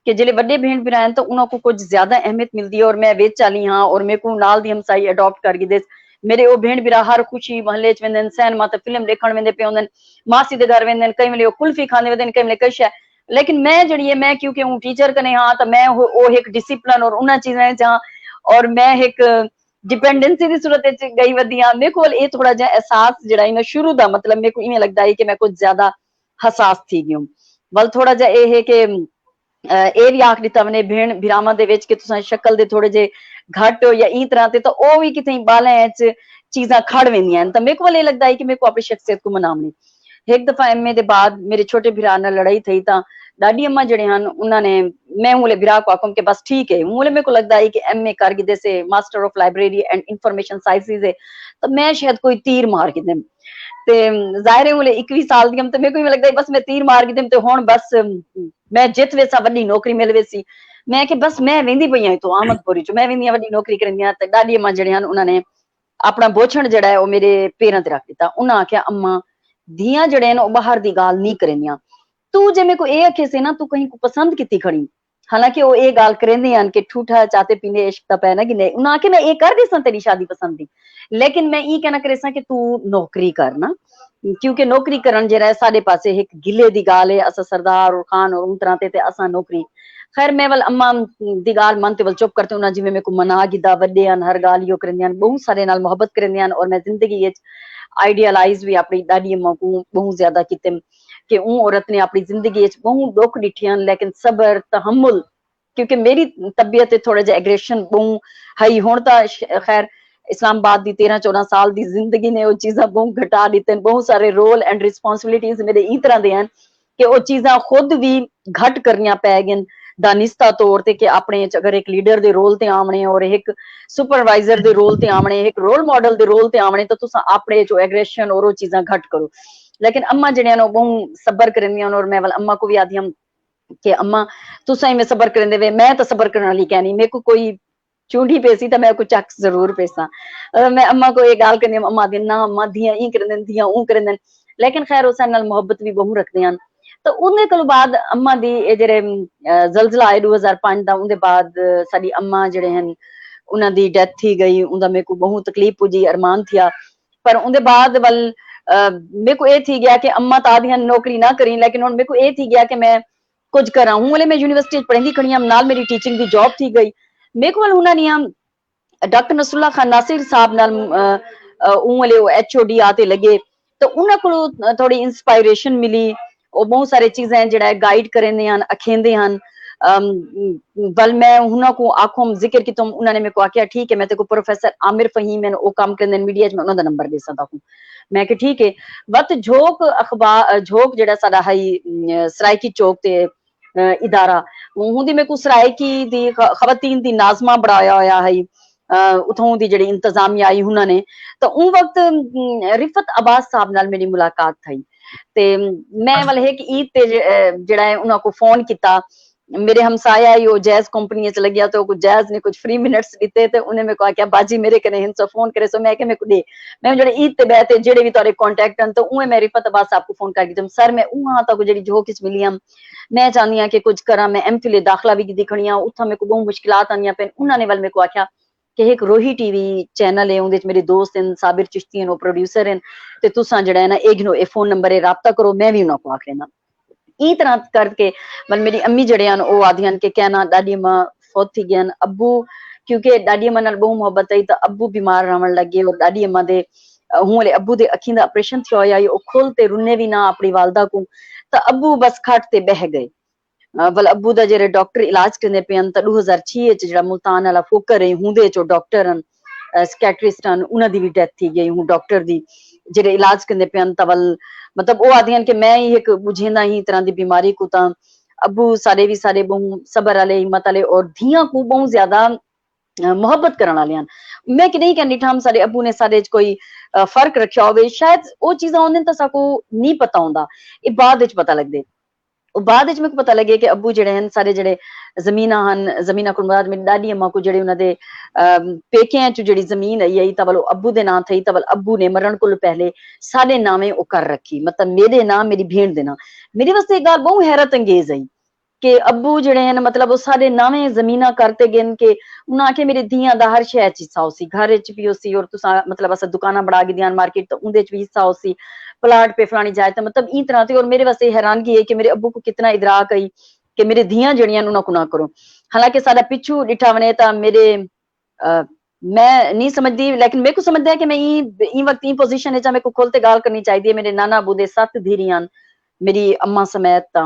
कि जिले बड़े भेण भरा तो उन्होंने को कुछ ज्यादा अहमियत मिलती है और मैं विच आली हाँ और मेरे को नाल दी हमसाई अडॉप्ट कर गिदे मेरे ओ भेण भरा हर खुशी महल्ले च वेंदन सिनेमा ते फिल्म देखण वेंदे पे होंदन मासी दे घर वेंदन कई वेले कुल्फी खाने वेंदन कई वेले कश है लेकिन मैं जड़ी है मैं क्योंकि हूं टीचर कने हाँ तो मैं ओ एक डिसिप्लिन और उन्हां चीजें च और मैं एक डिपेंडेंसी की सूरत गई वधी हाँ मेरे को ये थोड़ा जा एहसास जड़ा ना शुरू दा मतलब मेरे को इवें लगता है कि मैं कुछ ज्यादा हसास थी गई हूं वल थोड़ा जा ये है कि ਇਹ ਵੀ ਆਖ ਦਿੱਤਾ ਮਨੇ ਭੈਣ ਭਰਾਵਾਂ ਦੇ ਵਿੱਚ ਕਿ ਤੁਸੀਂ ਸ਼ਕਲ ਦੇ ਥੋੜੇ ਜੇ ਘੱਟ ਹੋ ਜਾਂ ई तरह ਤੇ ਤਾਂ ਉਹ ਵੀ ਕਿਤੇ ਬਾਲਾਂ ਚ ਚੀਜ਼ਾਂ ਖੜ ਵੰਦੀਆਂ ਤਾਂ ਮੇਰੇ ਕੋਲ ਇਹ ਲੱਗਦਾ ਹੈ ਕਿ ਮੇਰੇ ਕੋ ਆਪਣੀ ਸ਼ਖਸੀਅਤ को ਮਨਾਉਣੀ एक दफा एमए के बाद मेरे छोटे भरा नाल लड़ाई थी तो दादी अम्मा जड़े हैं उन्होंने मैं हूले भरा को आखूं कि बस ठीक है हूले मेरे को लगता है कि एमए कर गिदे से master of library and information sciences है तो मैं शायद कोई तीर मार गिदे ते जाहिर है हूले 21 साल दी तो मेरे को लगता है बस मैं तीर मार गिदे तो हुण बस मैं जित वेसा वड्डी नौकरी मिल वेसी मैं कि बस मैं वेंदी पई हां तो आमदपुरी च मैं वेंदी वड्डी नौकरी करंदी ते दादी अम्मा जड़े हैं उन्होंने अपना बोछण जड़ा है वो मेरे पैरां ते रख दिता उन्हें आख्या अम्मा धियां जड़े हैं बाहर दी गाल नहीं करेंदियां तू जे मेरे को ये आखे से ना तू कहीं को पसंद की खड़ी हालांकि वो ये गाल करेंदे हैं कि ठूठा चाहते पीने इश्क दा पैना कि नहीं उन्हें आखे मैं ये कर देसा तेरी शादी पसंद दी लेकिन मैं ये कहना करे कि तू नौकरी कर ना क्योंकि नौकरी करन जरा है साडे पासे एक गिले दी गाल है असा सरदार और खान और उन तरह ते असा नौकरी खैर मैं वाल अम्मा दी गाल मन ते वाल चुप करते उन्हें जिवें मेरे को मना गिदा वड्डे हन हर गाल यो करेंदे हन बहुत सारे नाल मोहब्बत करेंदे हन और मैं जिंदगी आइडियलाइज भी अपनी दादी अम्मा को बहुत ज्यादा किते कि ऊ औरत ने अपनी जिंदगी बहुत दुख डिठे लेकिन सबर तहम्मुल क्योंकि मेरी तबीयत थोड़ा जा एग्रेशन बहुत हई हुण तो खैर इस्लामाबाद दी 13-14 साल दी जिंदगी ने वो चीज़ा बहुत घटा दिते बहुत सारे रोल एंड रिस्पॉन्सिबिलिटीज मेरे ई तरह दे हैं कि वो चीज़ा खुद भी घट करनियां पै गईन दानिस्ता तौर ते कि अपने अगर एक लीडर दे रोल ते आमने और एक सुपरवाइजर दे रोल ते आमने एक रोल मॉडल दे रोल ते आमने तो तुसा अपने जो एग्रेशन और वो चीज़ा घट करो लेकिन अम्मा जड़ियां नो बहुत सबर करंदियां और मैं वाल अम्मा को भी आदि हम कि अम्मा तुसा ही में सबर करंदे वे मैं तो सबर करने वाली कहनी मेरे को कोई चूंडी पेसी तो मैं कुछ चक जरूर पेसा मैं अम्मा को ये गाल करनी अम्मा दी ना अम्मा धियां ई करंदन धियां ऊ करंदन लेकिन खैर उस नाल मुहब्बत भी बहु रखते हैं। तो उनके कोल बाद अम्मा दी जेरे जलजला आए 2005 दा उनके बाद साडी अम्मा जेड़े हैं उन्हां दी डेथ थी गई। उनदा मेरे को बहु तकलीफ पुजी अरमान थिया। पर उनके बाद वल मेरे को ये थी गया कि अम्मा तो आदियां नौकरी ना करी, लेकिन हुण मेरे को ये थी गया कि मैं कुछ करा हूं। वाले मैं यूनिवर्सिटी पढ़ी खड़ी नाल मेरी टीचिंग की जॉब थी गई। मेरे को उन्होंने डॉक्टर नसरुल्ला खान नासिर साहब नाल वाले HOD आते लगे, तो उन्होंने को थोड़ी इंस्पायरेशन मिली। और बहुत सारी चीजें जड़ा गाइड करेंदे हन अखेंदे हन। बल मैं उन्होंने को आखों जिक्र की तुम उन्होंने मेरे को आख्या ठीक है मैं तेको प्रोफेसर आमिर फहीम है वो काम करते मीडिया में उन्होंने नंबर दे सकता हूँ। मैं कि ठीक है। वत झोंक अखबार झोंक जड़ा साडा हाई सरायकी चौक ते इदारा उहदी मेरे को सरायकी दी खवातीन दी नाजमा बढ़ाया होया है उथों दी जड़ी इंतजामिया आई उन्होंने। तो उन वक्त रिफत अब्बास साहब नाल मेरी मुलाकात थी। ते मैं वाल है कि ईद ते जड़ा है उन्होंने को फोन किया। मेरे हमसाया ही वो जैज कंपनी च लग गया तो कुछ जैज ने कुछ फ्री मिनट्स दिते ते उन्हें मेरे को आख्या बाजी मेरे कने हिंसा फोन करे सो मैं के मेरे को दे मैं जेडे ईद ते बैठे जेडे भी तोरे कांटेक्ट हैं तो उहे मैं रिफत अब्बास साहब को फोन करके तुम सर मैं वहां तक जेडी जो किस मिली हम मैं चाहनी हां कि कुछ करा। मैं MPhil दाखला भी दिखणी आ उथा मेरे को बहुत मुश्किलात आनियां पे उन्होंने वाल मेरे को आख्या कि एक रोही टीवी चैनल है उहदे मेरे दोस्त हैं साबिर चिश्ती हैं वो प्रोड्यूसर हैं ते तुसा जेड़ा है ना इग्नो ए फोन नंबर है राब्ता करो। मैं भी उन्होंने को आख लेना ई तरह करके मतलब मेरी अम्मी जड़े हैं वो आदियां के कहना दादी अम्मा फौत थी गया। अब्बू क्योंकि दादी अम्मा नाल बहु मोहब्बत आई तो अब्बू बीमार रहन लग गए और दादी अम्मा दे हूं अब्बू दे अखीं दा ऑपरेशन थियो होया ओ खोलते रुन्ने भी ना अपनी वालदा को तो अब्बू बस खट ते बह गए। बल अब्बू दा जेरे डॉक्टर इलाज करने पे तो 2006 च जेड़ा मुल्तान वाला फोकर है हुंदे चो डॉक्टर हन स्कैट्रिस्ट हन उन्हां दी भी डेथ थी गई हूं डॉक्टर दी जेरे इलाज करने पे तवल मतलब वो आदियां कि मैं ही एक बुझेंदा ही तरह की बीमारी को ता अब्बू सारे भी सारे बहु सबर वाले हिम्मत वाले और धियां को बहुत ज्यादा मोहब्बत करने वाले हैं। मैं कि नहीं कहनी ठाम सारे अब्बू ने सारे कोई फर्क रखा हो शायद वो चीज़ां उन्हें तो साको नहीं पता होंदा ये बाद विच पता लगदे। बाद मेरे को पता लगे कि अब्बू जेड़े हैं सारे जेड़े जमीना हन जमीना को मुराद मेरी दादी अम्मा को जेड़े उन्हां दे पेकियां च जेड़ी जमीन आई तवल अब्बू दे नाम थई तवल अब्बू ने मरण को पहले साडे नामे ओ कर रखी मतलब मेरे नाम मेरी भेण दे नाम। मेरे वास्ते एक गाल बहुत हैरत अंगेज आई कि अब्बू जेड़े हैं मतलब वो सारे नामे जमीना करते गिन के उन्हें आखे मेरी धियां दा हर शहर च हिस्सा होसी घर च भी होसी और तुसा मतलब अस दुकाना बढ़ा के दियां मार्केट तो उंदे च भी हिस्सा होसी प्लाट पे फलानी जाए तो मतलब ई तरह थी। और मेरे वास्ते हैरानगी है कि मेरे अब्बू को कितना इदराक आई कि मेरे धियां जड़ियां उन्होंने को ना करो। हालांकि सारा पिछू डिठा वने ता मेरे मैं नहीं समझती लेकिन मेरे को समझदा है कि मैं ई वक्त ई पोजीशन है मेरे को खोलते गाल करनी चाहिए। मेरे नाना अबू दे 7 धीरियां मेरी अम्मा समेत ता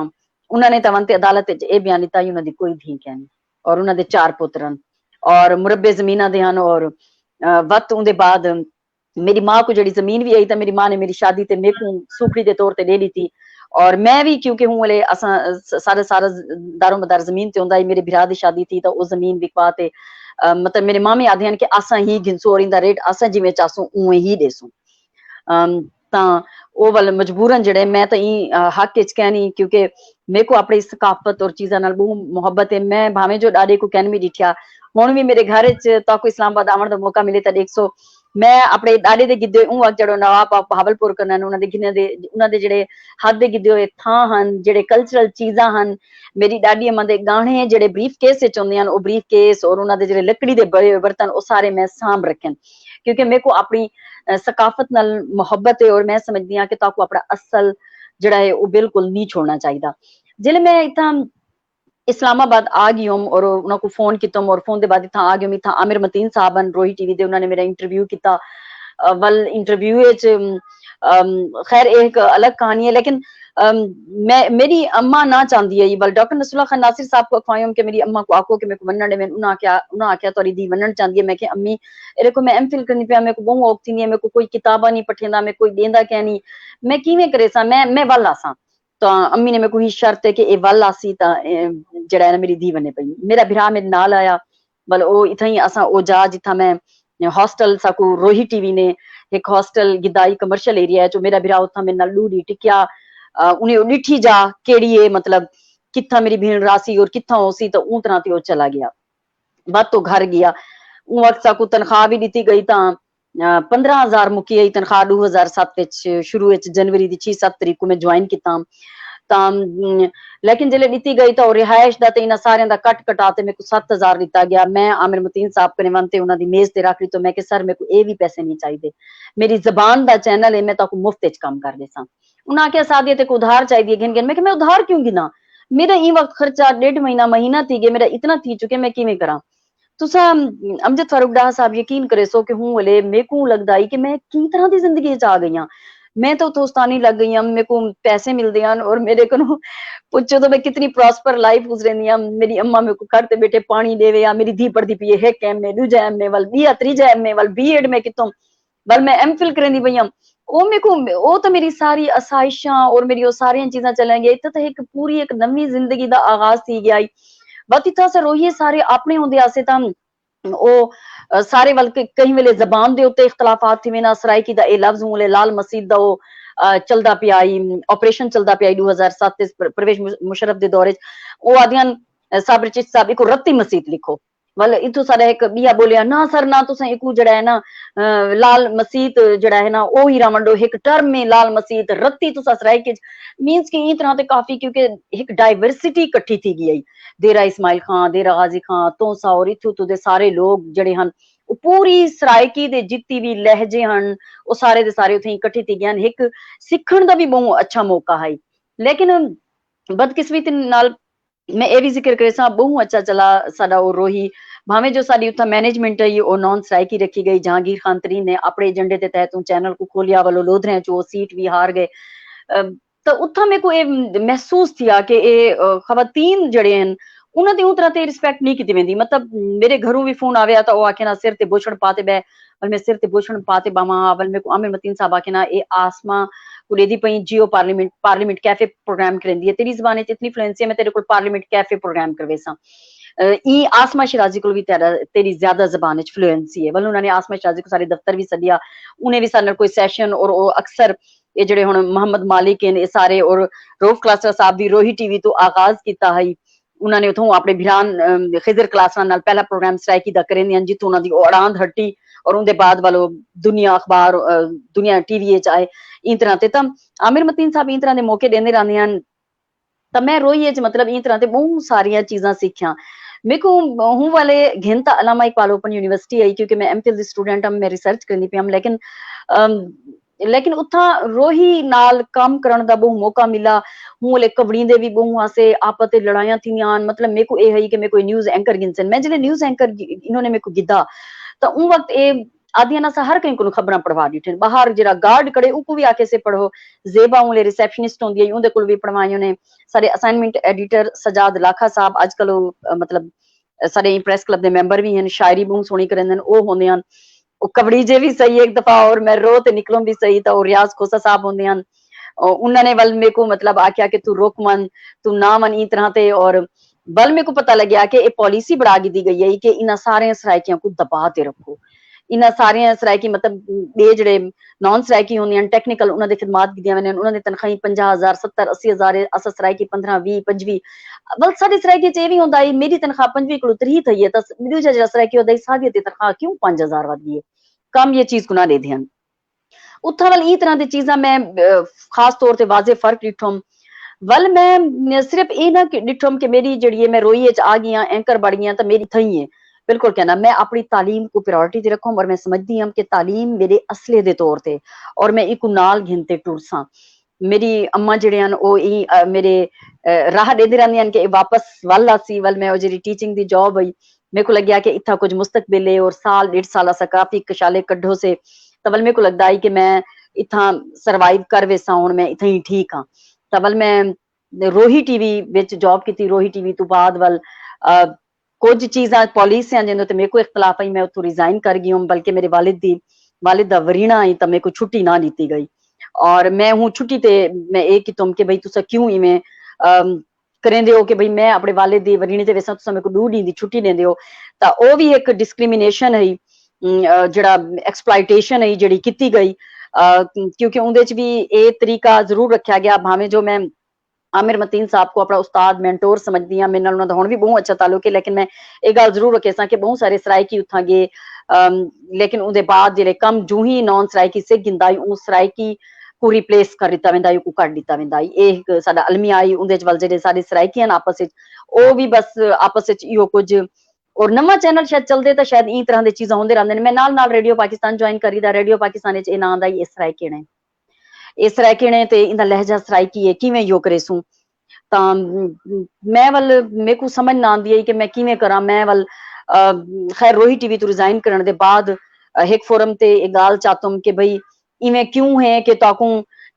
उन्होंने तवंते अदालत ए बयान दिता उन्हां दी कोई धी कहनी और उन्हां दे 4 पुत्रन और मुरब्बे जमीना दे हन। और वक्त उनके बाद मेरी माँ को जड़ी जमीन भी आई तो मेरी माँ ने मेरी शादी ते मेरे को सूखड़ी के तौर पे ले ली थी। और मैं भी क्योंकि हूं वाले असा सारा सारा दारो मदार जमीन ते होंदा मेरे भरा दी शादी थी तो वो जमीन बिकवा ते मतलब मेरे मामे आदे हैं कि असा ही गिनसू और इंदा रेट असा जिवें चासू उवें ही देसू। ता ओ वाल मजबूरन जड़े मैं तो ई हक च कहनी क्योंकि मेरे को अपनी सकाफत और चीज़ां नाल बहुत मोहब्बत है। मैं भावें जो डाडे को कहन भी डिठिया हुण भी मेरे घर च ताको इस्लामाबाद आवन दा मौका मिले तो 100 मैं अपने डाडे दे गिद्दे ऊ वक्त जड़ो नवाब बहावलपुर करना उन्हां दे गिने दे उन्हां दे जेड़े हद दे गिद्दे होए थां हन जेड़े कल्चरल चीज़ां हन। मेरी डाडी अम्मा दे गाने जेड़े ब्रीफ केस च होंदे हन ओ ब्रीफ केस और उन्हां दे जेड़े लकड़ी दे बड़े बर्तन ओ सारे मैं सांभ रखे क्योंकि मेरे को अपनी सकाफत नाल मोहब्बत है और मैं समझदी हां कि ताको अपना असल जड़ा है वो बिल्कुल नहीं छोड़ना चाहिए। जिले मैं इतना इस्लामाबाद आ गई हूँ और उन्होंने को फोन किया और फोन के बाद इतना आ गई इतना आमिर मतीन साहब रोही टीवी दे उन्होंने मेरा इंटरव्यू किया। वल इंटरव्यू खैर एक अलग कहानी है लेकिन मैं मेरी अम्मा ना चाहती है बल डॉक्टर नसरुल्ला खान नासिर साहब को अखवायूं कि मेरी अम्मा को आखो कि मेरे को मनण में उन्हें आख्या तोरी दी मनण चाहती है। मैं कि अम्मी एरे को मैं MPhil करनी पिया मेरे को बहुत औख थी मेरे को कोई किताबा नहीं पठेंदा मैं कोई देंदा क्या नहीं मैं किवें करे सा मैं वल आसा। तो अम्मी ने मेरे को ही शर्त है कि ए वल आसी ता जड़ा है ना मेरी धी बने पई मेरा भरा मेरे नाल आया बल ओ इथा ही असा ओ जा जिथा मैं हॉस्टल साकू रोही टीवी ने एक हॉस्टल गिदाई कमर्शियल एरिया है जो मेरा भरा उथा मेरे नाल लूड़ी टिकिया उन्हें डिठी जा केड़ी है मतलब किथा मेरी भीड़ रासी और किथा होसी तो ऊ तरह ते ओ चला गया। बाद तो घर गया ऊ वक्त साकू तनख्वाह भी दी गई ता 15,000 मुकी आई तनख्वाह 2007 शुरू जनवरी दी 6-7 तरीक को मैं ज्वाइन किता ਤਾਂ लेकिन जिले दी गई तो रिहायश दा ते इना सारे दा कट कटा ते मेरे को 7,000 दिता गया। मैं आमिर मतीन साहब कने वनते उन्हां दी मेज ते रख ली तो मैं कि सर मेरे को ये भी पैसे नहीं चाहिए, मेरी जबान दा चैनल है, मैं ताको मुफ्त च काम कर देसा। उन्हें आख्या सादिया ते को उधार चाहिए गिन गिन, मैं उधार क्यों गिना, मेरा ई वक्त खर्चा 1.5 महीना थी गया, मेरा इतना थी चुके, मैं किवें करा। तुसा अमजद फारूक डाह साहब यकीन करे सो कि हूं हले मेरे को लगदा है कि मैं की तरह की जिंदगी च आ गई हां। मैं तो उस्तानी लग गई हूं, मेरे को पैसे मिलते हैं और मेरे को पूछो तो मैं कितनी प्रॉस्पर लाइफ गुजरनी हूं। मेरी अम्मा मेरे को घर ते बैठे पानी देवे या मेरी धी पढ़दी पई है 1 एम में 2 एम में वल 20 3 एम में वल बीएड में कितों वल मैं एमफिल करनी पई हूं। ओ मेरे को ओ तो मेरी सारी आसाइशां और मेरी वो सारी चीज़ां चलन गई तो एक पूरी एक नवी जिंदगी दा आगाज थी गया। बात इतना से रोइए सारे अपने होंदे आसे तां ओ सारे वल कई वेले जबान दे उत्ते इख्तलाफात थी वेना सराइकी दा ए लफ्ज मूले लाल मस्जिद दा ओ चलदा पिया ऑपरेशन चलदा पिया 2007 परवेज मुशर्रफ दे दौरे ओ आदियान साबिर चिश्ती साहब को रत्ती मस्जिद लिखो वल इथो सारा एक बिया बोलिया ना सर ना तुसा इकू जड़ा है ना लाल मस्जिद जड़ा है ना ओ ही रावंडो एक टर्म में लाल मस्जिद रत्ती तुसा सराइकी मींस कि ई तरह ते काफी क्योंकि एक डाइवर्सिटी इकट्ठी थी गई। देरा इस्माइल खान, देरा गाजी खान, तोसा और इथू तो दे सारे लोग जड़े हन पूरी सराइकी दे जितनी भी लहजे हन वो सारे दे सारे उथे इकट्ठे थी गए। एक सीखण दा भी बहुत अच्छा मौका है। लेकिन बदकिस्मती नाल मैं ये भी जिक्र करे सा बहुत अच्छा चला साडा वो रोही भावे जो साडी उथा मैनेजमेंट है वो नॉन स्ट्राइकी रखी गई। जहांगीर खान तरीन ने अपने एजेंडे के तहत चैनल को खोलिया वालों लोधरे चो सीट भी हार गए। तो उथा मेरे को ये महसूस थिया कि ये खवातीन जड़े हैं उन्होंने उ तरह ते रिस्पेक्ट नहीं की वेंदी। मतलब मेरे घरों भी फोन आया तो आखे ना सिर ते बोछड़ पाते बै वल मैं सिर ते बोछड़ पाते बामा वल मेरे को आमिर मतीन साहब आखे ना ये आसमा कुलेदी पई जियो पार्लियामेंट कैफे प्रोग्राम करेंदी है तेरी जबान इतनी फ्लुएंसी है मैं तेरे को पार्लियामेंट कैफे प्रोग्राम करवेसा। ई आसमा शिराजी को भी तेरी ज्यादा जबान फ्लुएंसी है। वल उन्होंने आसमा शिराजी को सारे दफ्तर भी सदिया उन्हें भी सारे कोई सैशन और अक्सर ये जड़े हुण मोहम्मद मालिक ने सारे और रऊफ क्लासरा साहब भी रोही टीवी तो आगाज किया है। उन्होंने उथों अपने भिरान खिजर क्लासरा नाल पहला प्रोग्राम सराइकी दा करेंदे हन जिथों उन्हां दी उड़ान हट्टी और उनके बाद वालो दुनिया अखबार दुनिया टीवी च आए इन तरह ते तां आमिर मतीन साहब इन तरह के मौके देंदे रहंदे हन। तो मैं रोई मतलब इन तरह ते बहुत सारिया चीज़ां सीखिया। मेरे को हूं वाले घिनता Allama Iqbal open university I क्योंकि मैं एमफिल दी स्टूडेंट हम मैं रिसर्च करनी पई हम लेकिन उथा रोही नाल काम करन दा बहु मौका मिला। हूं ले कवड़ींदे भी बहु आसे आपस ते लड़ाइयां थीयां। मतलब मेरे को ये है कि मेरे को न्यूज़ एंकर गिनसन मैं जिले न्यूज़ एंकर इन्होंने मेरे को गिदा तो उन वक्त ए आदिया ना हर कहीं को खबरां पढ़वा दी बाहर जरा गार्ड खड़े उको भी आके से पढ़ो जेबा उले रिसेप्शनिस्ट होंदी है उनदे कोल भी पढ़वाई उन्हें सारे असाइनमेंट एडिटर सजाद लाखा साहब आजकल मतलब सारे प्रेस क्लब दे मेंबर भी हैं शायरी बहुत सोहनी करन ओ होंदे हन कबड़ी जे भी सही एक दफा और मैं रो ते निकलों भी सही तो रियाज खोसा साहब होंदे हन उन्होंने वल मेरे को मतलब आख्या कि तू रोक मन तू ना मन ई तरह ते और बल मेरे को पता लग्या कि ये पॉलिसी बढ़ा दी गई है कि इन्हां सारे सराइकियां को दबा ते रखो। इन्हां सारियां सराइकी मतलब बे जड़े नॉन सराइकी होंदियां टेक्निकल उन्हां दे खिदमात कीतियां वने उन्हां दी तनख्वाही 50,000 70 80,000 अस सराइकी 15 20 25 बल साडी सराइकी च भी होंदा है मेरी तनख्वाह 25 को 30 थई है तो दूजा जड़ा सराइकी होंदा है सादी दी तनख्वाह क्यों 5,000 वध गई है कम ये चीज को ना दे ध्यान उथा वाल ई तरह दी चीज़ां मैं खास तौर ते वाजे फर्क डिठोम। वल मैं सिर्फ ये ना डिठोम कि मेरी जड़ी है मैं रोई च आ गई एंकर बढ़ गई तो मेरी थई है बिल्कुल कहना मैं अपनी तालीम को प्रायोरिटी ते रखूं और मैं समझदी हूं कि तालीम मेरे असले दे तौर ते और मैं इको नाल घिनते टुरसा। मेरी अम्मा जड़े हन ओ मेरे राह देंदे रहंदी हन कि वापस वल आसी वल मैं जी टीचिंग दी जॉब हुई मेरे को लग्या कि इत्था कुछ मुस्तकबिल है और साल 1.5 साल असा काफी कशाले कड्ढो से तवल मेरे को लगता है कि मैं इत्था सरवाइव कर वेसा हुण मैं इत्थे ही ठीक हाँ। तवल मैं रोही टीवी विच जॉब की रोही टीवी तो बाद वल कुछ चीज़ां पॉलिसियां जिन्हों ते मेरे को इख्तलाफ आई मैं उतो रिजाइन कर गई हूँ बल्कि मेरे वालिद दा वरीणा आई तो मेरे को छुट्टी ना दी गई और मैं हूँ छुट्टी ते मैं ये की तुम कि भाई तुसा क्यों इवें करेंदे हो कि भाई मैं अपने वालिद दी वरीणे ते वेसा तुसा मेरे को 2 दिन दी छुट्टी देंदे हो तो वो भी एक डिस्क्रिमिनेशन है जड़ा एक्सप्लॉइटेशन है जड़ी की गई क्योंकि उनदे च भी ये तरीका जरूर रखा गया भावें जो मैं आमिर मतीन साहब को अपना उस्ताद मैंटोर समझदी हां, मेरे नाल उन्हां दा हुण भी बहुत अच्छा ताल्लुक है, लेकिन मैं एक गल जरूर रखेसां कि बहुत सारे सराइकी उत्थां गए, लेकिन उहदे बाद जेह्ड़े कम जूं ही नॉन सराइकी सिख गिंदा आई उस सराइकी को रिप्लेस कर दित्ता वेंदा आई, को कड्ड दित्ता वेंदा आई। एह इक साडा अलमिया आई, उहदे च वल जेह्ड़े साडे सराइकी हन आपस विच ओह भी बस आपस विच इहो कुछ, और नवां चैनल शायद चलदे तां शायद ई तरह दी चीज़ां होंदे रहिंदे ने। मैं नाल रेडियो पाकिस्तान ज्वाइन करी दा, रेडियो पाकिस्तान च इह नां दा ही इस सराइकी ने, इस सराइकी ने ते इंदा लहजा सराइकी है किवें इहो करेसूं। तां मैं वल मेरे को समझ ना आंदी आई कि मैं किवें करां। मैं वल खैर रोही टीवी तो रिजाइन करने दे बाद एक फोरम ते एक गाल चाहतुम कि भाई इवें क्यों है कि ताकू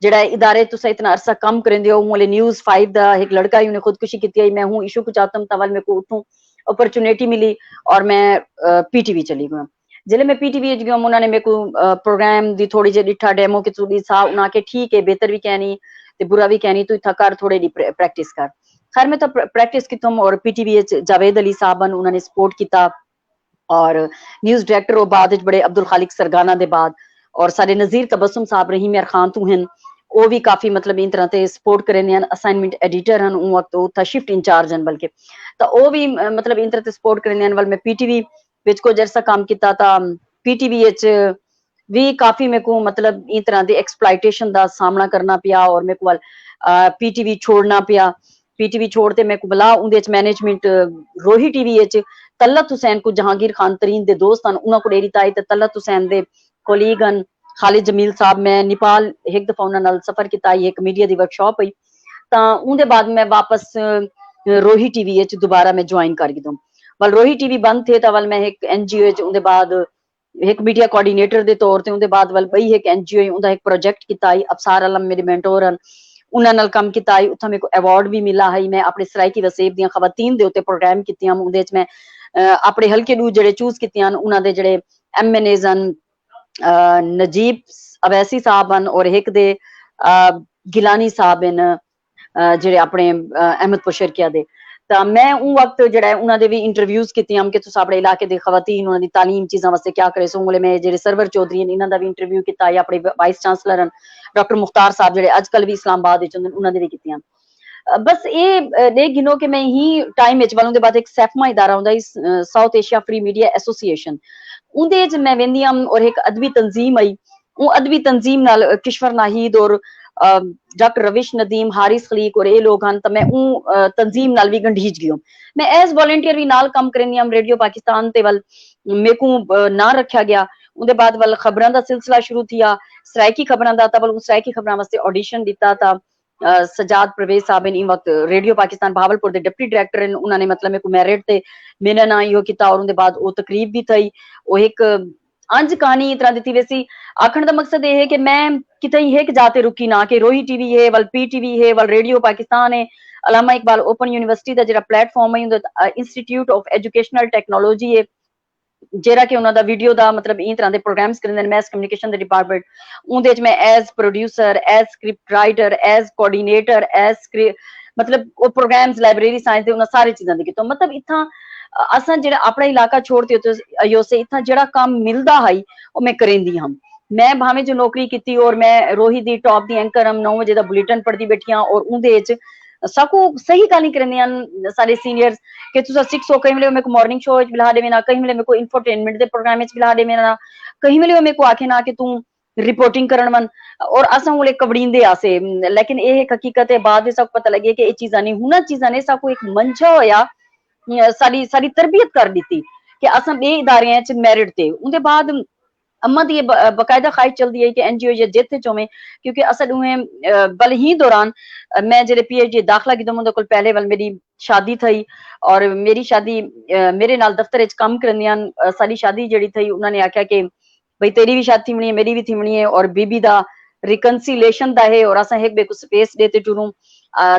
जेड़ा इदारे तुसा इतना अरसा कम करेंदे हो, मोले न्यूज़ 5 दा एक लड़का ही उन्हें खुदकुशी की आई, मैं हूं इशू को चाहतुम तवल मेरे को उठूं अपॉर्चुनिटी मिली और मैं पीटीवी चली गई। जिले मैं पीटीवी गई उन्होंने मेरे को प्रोग्राम दी थोड़ी जी डिठा डेमो की थोड़ी सा उन्हें के ठीक है बेहतर भी कहनी ते बुरा भी कहनी, तू इतना कर थोड़ी दी प्रैक्टिस कर। खैर मैं तो प्रैक्टिस की तुम, और पीटीवी जावेद अली साहबन उन्होंने सपोर्ट किया, और न्यूज़ डायरेक्टर वो बाद बड़े अब्दुल खालिक सरगाना दे बाद, और सारे नज़ीर तबस्सुम साहब रहीम यार खान तू हैं वो भी काफी मतलब इन तरह ते सपोर्ट करेंदे हैं, असाइनमेंट एडिटर हैं उन वक्त वो शिफ्ट इंचार्ज हैं बल्कि, तो वो भी मतलब इन तरह ते सपोर्ट करेंदे हैं। वल मैं पीटीवी विच को जैसा काम किया था, पीटीवी विच भी काफी मेरे को मतलब इन तरह दी एक्सप्लॉइटेशन दा सामना करना पिया, और मेरे को पीटीवी छोड़ना पिया। पीटीवी छोड़ते मेरे को बला उनदे च मैनेजमेंट रोही टीवी विच तलत हुसैन को जहांगीर खान तरीन दे दोस्त हैं उन्हां को डेरी ताई ते तलत हुसैन दे कोलीग हैं खालिद जमील साहब। मैं नेपाल एक दफा उन्हां नाल सफर किया, एक मीडिया दी वर्कशॉप हुई, तां उनदे बाद मैं वापस रोही टीवी विच दोबारा मैं ज्वाइन कर गई। वल रोही टीवी बंद थे तां वल मैं एक एनजीओ च उनदे बाद एक मीडिया कोऑर्डिनेटर दे तौर ते उनदे बाद वल बई एक एनजीओ उनदा एक प्रोजेक्ट किया, अफसार आलम मेरे मेंटोर हैं उन्हां नाल काम किया, उत्थां मेरे को अवार्ड भी मिला है। मैं अपने सराइकी वसेब दियां खवातीन दे उत्ते प्रोग्राम कीतियां, उहदे च मैं अपने हल्के नू जेड़े चूज कीतियां उन्हां दे जेड़े एमएनएज हैं नजीब अवैसी साहब हैं, और एक दे गिलानी साहब हैं जेड़े अपने अहमदपुर शर्किया दे। तां मैं उन वक्त जेड़ा उन्हां दे भी इंटरव्यूज कीतियां कि तुस अपने इलाके दे खवातीन उन्हां दी तालीम चीज़ां वास्ते क्या करे सो। मैं जेड़े सरवर चौधरी हैं इन्हां दा भी इंटरव्यू कीता, अपने वाइस चांसलर हैं डॉक्टर मुख्तार साहब जेड़े अजकल भी इस्लामाबाद विच उन्हां दे भी कीतियां। बस ये गिनो कि मैं ही टाइम विच वालों दे बाद एक सैफमा इदारा हुंदा south Asia free media association उहदे च मैं वेंदी आं, और एक अदबी तंजीम आई वो अदबी तंजीम नाल किश्वर नाहिद और डॉक्टर रविश नदीम हारिस खलीक और ये लोग हैं, तो मैं तंजीम नाल भी गंढीज गई। मैं एज वॉलंटियर भी नाल काम करनी आं रेडियो पाकिस्तान ते वल मेरे को ना रखा गया। उहदे बाद वल खबरां दा सिलसिला शुरू थिया, सराइकी खबरां दा, वल सराइकी खबरां वास्ते ऑडिशन दिता था। सजाद परवेज साहब इन वक्त रेडियो पाकिस्तान भावलपुर के डिप्टी डायरेक्टर हैं, उन्होंने मतलब मेरे को मैरिट ते मेरा ना इहो किया, और उनके बाद वो तकरीब भी थी। वो एक अंज कहानी तरह दी वैसी आखण का मकसद ये है कि मैं किते एक जाते रुकी ना कि रोही टीवी है वल पीटीवी है वल रेडियो पाकिस्तान है, अलामा इकबाल ओपन यूनिवर्सिटी का जो प्लेटफॉर्म है इंस्टीट्यूट ऑफ एजुकेशनल टेक्नोलॉजी है जेरा कि उन्होंने वीडियो दा मतलब इन तरह के प्रोग्राम्स करते हैं मैस कम्युनिकेशन डिपार्टमेंट उनदे च मैं as producer as script writer as coordinator as मतलब वो प्रोग्राम्स लाइब्रेरी साइंस दे उन्हां सारी चीज़ां दी कीतो। मतलब इत्थां असां जेड़ा अपना इलाका छोड़ते हो से इत्थां जेड़ा काम मिलदा है वो मैं करेंदी हां। मैं भावें जो नौकरी की और मैं रोही दी टॉप दी एंकर हम 9 बजे दा बुलेटिन पढ़दी बैठी हां, और उनदे च सबको सही गल करने सारे सीनियर्स कि तुसा सिक्स हो कहीं मिले मेरे को मॉर्निंग शो बिला दे ना, कहीं मिले मेरे को इंफोटेनमेंट दे प्रोग्राम बिला दे ना, कहीं मिले मेरे को आखे ना कि तू रिपोर्टिंग करण मन, और असा उले कबड़ींदे आसे। लेकिन ये एक हकीकत है बाद में सब पता लगे कि ये चीज़ां नहीं हुना, चीज़ां ने सबको एक मंच होया सारी सारी तरबियत कर दी थी कि असा बे इदारे च मैरिट थे। उनके बाद अम्मा दी बकायदा ख्वाहिश चलती है कि एनजीओ ये जिथे चोवे क्योंकि असल उन्हें बल ही दौरान मैं जेरे पीएचडी दाखला की उनके कोल पहले वाल मेरी शादी थी, और मेरी शादी मेरे नाल दफ्तर च काम करंदियां सारी शादी जड़ी थी उन्होंने आख्या कि भाई तेरी भी शादी थी है मेरी भी थी है और बीबी दा रिकनसिलेशन दा है और असा एक बे को स्पेस देते टूरू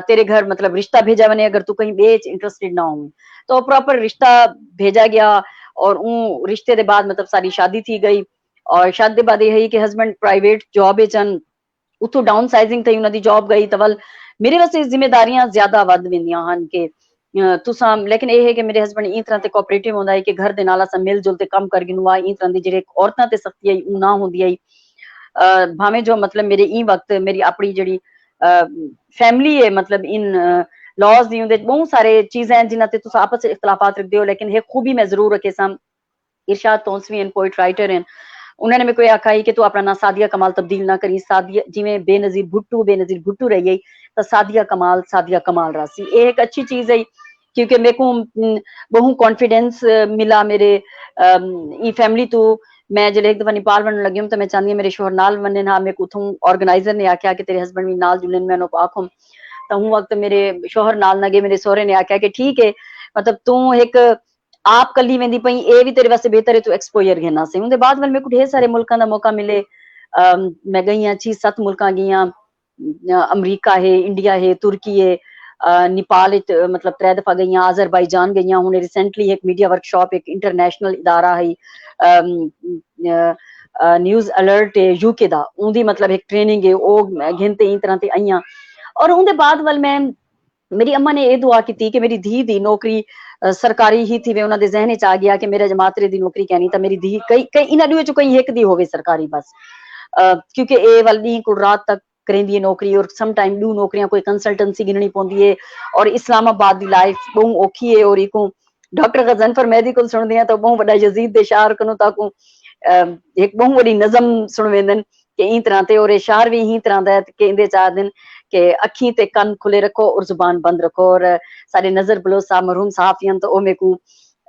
तेरे घर मतलब रिश्ता भेजा बने अगर तू कहीं बेच इंटरेस्टेड ना हो, तो प्रॉपर रिश्ता भेजा गया और उ रिश्ते के बाद मतलब सारी शादी थी गई। और शादी के बाद ये है कि हस्बैंड प्राइवेट जॉब चन उतो डाउन साइजिंग थी उन्होंने जॉब गई तो वल मेरे वास्ते जिम्मेदारियां ज्यादा वध वेंदियां हन कि तुसा, लेकिन ये है कि मेरे हस्बैंड ई तरह ते कोऑपरेटिव होंदा है कि घर दे नाल असा मिल जुल ते काम कर गिनवा ई तरह दी जेड़े औरतां ते सख्ती आई उ ना होंदी आई। भावें जो मतलब मेरे ई वक्त मेरी अपनी जेड़ी फैमिली है मतलब इन लॉज दी उंदे बहुत सारे चीजें हैं जिन्हां ते तुस आपस च इख्तलाफात रखदे हो, लेकिन एक खूबी मैं जरूर रखे सां। इरशाद तौंसवी हैं, पोइट राइटर हैं, उन्होंने मेरे को आखा ही कि तू अपना ना सादिया कमाल तब्दील ना करी, सादिया जिवें बेनजीर भुट्टू रही है तो सादिया कमाल रासी। ये एक अच्छी चीज है क्योंकि मेरे को बहु कॉन्फिडेंस मिला मेरे ई फैमिली तो। मैं जब एक दफा नेपाल बनने लगी हूँ तो मैं चाहती हूँ मेरे शोहर नाल बनने ना, मेरे को उथों ऑर्गेनाइजर ने आख्या कि तेरे हस्बैंड भी नाल जुड़न, मैं उन्होंने आखूं तो हूँ वक्त मेरे शोहर नाल ना गए, मेरे सोहरे ने आख्या कि ठीक है मतलब तू एक आप कली वेंदी पई, ए भी तेरे वास्ते बेहतर है, तू एक्सपोजर घेना से। उनके बाद मेरे को ढेर सारे मुल्कों का मौका मिले, मैं गई हाँ 6-7 मुल्क गई हाँ, अमरीका है, इंडिया है, तुर्की है, नेपाल मतलब 3 दफा गई हाँ, आजरबाईजान गई हाँ, रिसेंटली एक मीडिया वर्कशॉप एक इंटरनेशनल इदारा है न्यूज अलर्ट है यूके दा, उनकी मतलब एक ट्रेनिंग है वो घिनते ही तरह ते आई हाँ। और उनके बाद वाल मैं मेरी अम्मा ने यह दुआ की कि मेरी धी दी नौकरी सरकारी ही थी, उन्होंने जहन च आ गया कि मेरे जमातरे दी नौकरी कहनी तो मेरी धी कई इन्हां दुए चो कई एक दी होवे सरकारी बस, क्योंकि ए वाल दी को रात तक करेंदी है नौकरी और सम टाइम 2 नौकरियां कोई कंसल्टेंसी गिननी पौंदी है और इस्लामाबाद दी लाइफ बहु औखी है। और इको डॉक्टर गजनफर मेडिकल सुनदी है तो बहु बड़ा यजीद दे शार कनो ताकू एक बहु बड़ी नज़म सुन वेंदन कि ई तरह ते, और शहर भी ई तरह दा कि इंदे चार दिन कि अखी ते कन खुले रखो और जुबान बंद रखो। और सारे नजर बलोच साहब मरहूम सहाफियन तो मेरे को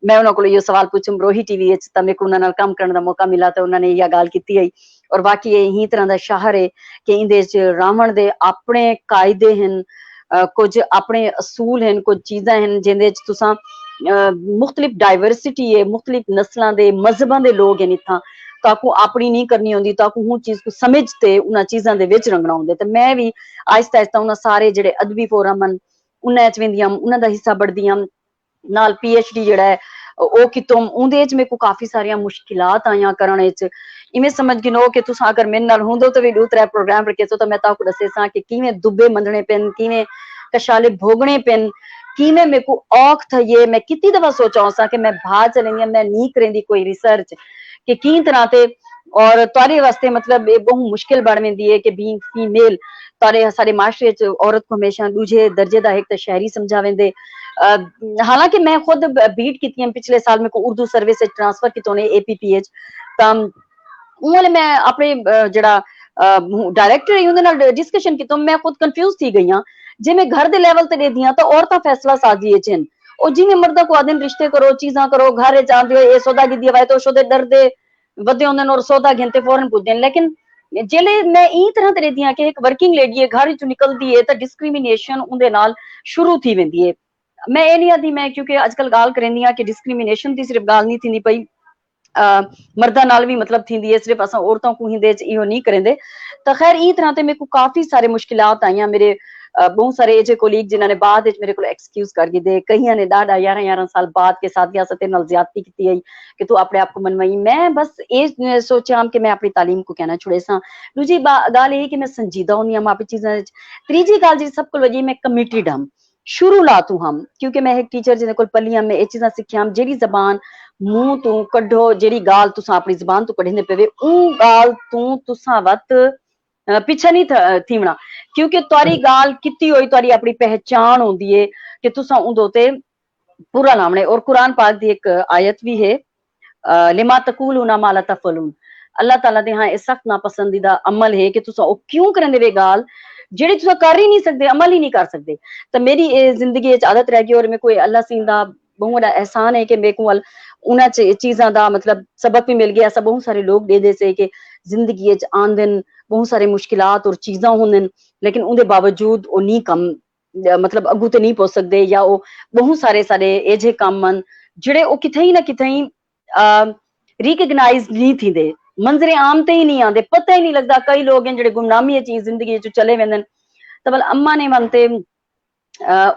मैं उन्होंने को ये सवाल पूछूं रोही टीवी तो मेरे को उन्होंने काम करने का मौका मिला तो उन्होंने यह गाल की है। और बाकी यही तरह का शहर है कि इंदे च रावण दे अपने कायदे हैं, कुछ अपने असूल हैं, कुछ चीज़ां हैं जिंदे च तुसां मुख्तलिफ डाइवर्सिटी है, मुख्तलिफ नस्लों के मजहबों के लोग हैं इत्थां, ताकू अपनी नहीं करनी होंदी, ताकू हूँ चीज को समझते उन्हां चीज़ां दे विच रंगना होंदे। तो मैं भी आहिस्ता आहिस्ता उन्हां सारे जेडे अदबी फोरम हैं उन्हां च वेंदी आं, उन्हां दा हिस्सा बढ़दी आं, नाल PhD जेड़ा है ओ कितों उंदे च मेरे को काफी सारियां मुश्किलात आईयां करने च। इवें समझ गिनो कि तुस अगर मेरे नाल होंदो तो भी 2-3 प्रोग्राम रखे तो मैं ताकू दसे सा कि किवें दुबे मंदने पेन, किवें कशाले भोगने पेन, किवें मेरे को औख था। ये मैं कितनी दफा सोचा सा कि मैं बाहर चलेंगी, मैं नहीं करेंदी कोई रिसर्च कि की तरह ते और तारे वास्ते मतलब ये बहु मुश्किल बन वेंदी है कि बीइंग फीमेल तारे सारे माशरे च औरत को हमेशा दूजे दर्जे दा एक शहरी समझा वेंदे। हालांकि मैं खुद बीट की पिछले साल मेरे को उर्दू सर्विस से ट्रांसफर कितों ने APPH तां उन्हें मैं अपने जड़ा डायरेक्टर है उन्हें नाल डिस्कशन की तो मैं खुद कंफ्यूज थी गई हाँ जे मैं घर दे लेवल ते दे दियां तो औरतां फैसला साजी च और जिवें मर्दा को आदन रिश्ते करो चीज़ां करो घर च आंदे हो सौदा की दिया तो शोदे डर दे वधे होंदे और सौदा घिनते फौरन पुजदे। लेकिन जेले मैं ई तरह ते रहदी हां कि एक वर्किंग लेडी है घर चो निकलदी है तो डिस्क्रिमिनेशन उनदे नाल शुरू थी वेंदी है। मैं ये नहीं आती मैं क्योंकि आजकल गाल करेंदी हां कि डिस्क्रिमिनेशन की सिर्फ गाल नहीं थींदी पई, मर्दा नाल भी मतलब थींदी है, सिर्फ असां औरतों को ही दे इहो नहीं करेंदे। तो खैर ई तरह ते मेरे को काफी सारे मुश्किलात आईयां। मेरे बहुत सारे एजे कोलीग जिन्होंने बाद मेरे को एक्सक्यूज कर दे, कईयां ने डाढ़ा 11-11 साल बाद के सादिया सते नाल ज्यादती की है कि तू अपने आप को मनवाई। मैं बस ये सोचा कि मैं अपनी तालीम को कहना छुड़े सा। दूजी गाल ये कि मैं संजीदा होनी हम अपनी चीज़ां। त्रीजी गाल जी सब को वजी मैं कमिटेड हम शुरू ला तू हम क्योंकि मैं एक टीचर जिन्हें को पली मैं ये चीज़ां सीखिया हम जेड़ी जबान मुंह तू कढ़ो जेड़ी गाल तुसा अपनी जबान तू कढ़ने पे ऊ गाल तू तुसा वत पीछे नहीं थीवना क्योंकि तारी गाल कितनी हुई तारी अपनी पहचान होंदी है कि तुसा उंदे ते पूरा लामने। और कुरान पाक दी एक आयत भी है लिमा तकूलूना मा ला तफअलून, अल्लाह ताला दे हां सख्त नापसंदीदा अमल है कि तुसा ओ क्यों करंदे वे गाल जेड़ी तुसा कर ही नहीं सकदे, अमल ही नहीं कर सकदे। तो मेरी जिंदगी च आदत रह गई और मेरे को अल्लाह सिंह दा बहुत बड़ा एहसान है कि मेरे को उन्हां चीज़ां दा मतलब सबक भी मिल गया। ऐसा बहुत सारे लोग दे दे से कि जिंदगी च आंदन बहुत सारे मुश्किलात और चीज़ां होंदन लेकिन उनके बावजूद वो नहीं कम मतलब अगू ते नहीं पहुंच सकते या वो बहुत सारे सारे एजे कम हैं जेड़े वो किथे ना किथे रिकग्नाइज नहीं थींदे, मंजरे आम ते ही नहीं आते, पता ही नहीं लगता। कई लोग हैं जेड़े गुमनामी चीज जिंदगी चले वेंदन। तो बल अम्मा ने मनते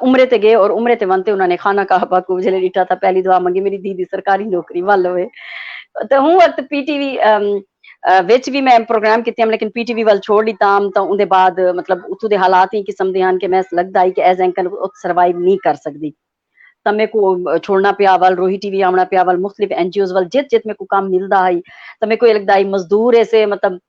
उम्रे ते गए और उम्रे ते मनते उन्होंने खाना कहा पाकू जले डिठा था पहली दुआ मंगी मेरी दीदी सरकारी नौकरी वाल होए। तो हूँ वक्त PTV विच भी मैं प्रोग्राम किए लेकिन PTV वाल छोड़ दिता तो उनके बाद मतलब उतों के हालात ही किस्म के हैं कि मैं लगता है कि एज एंकर सर्वाइव नहीं कर सकती। तो मेरे को छोड़ना पिया वाल रोही TV आना पिया वाल मुख्तलिफ NGOs वाल जित जित मेरे को काम मिलता है तो मेरे को ये लगता है मजदूर ऐसे मतलब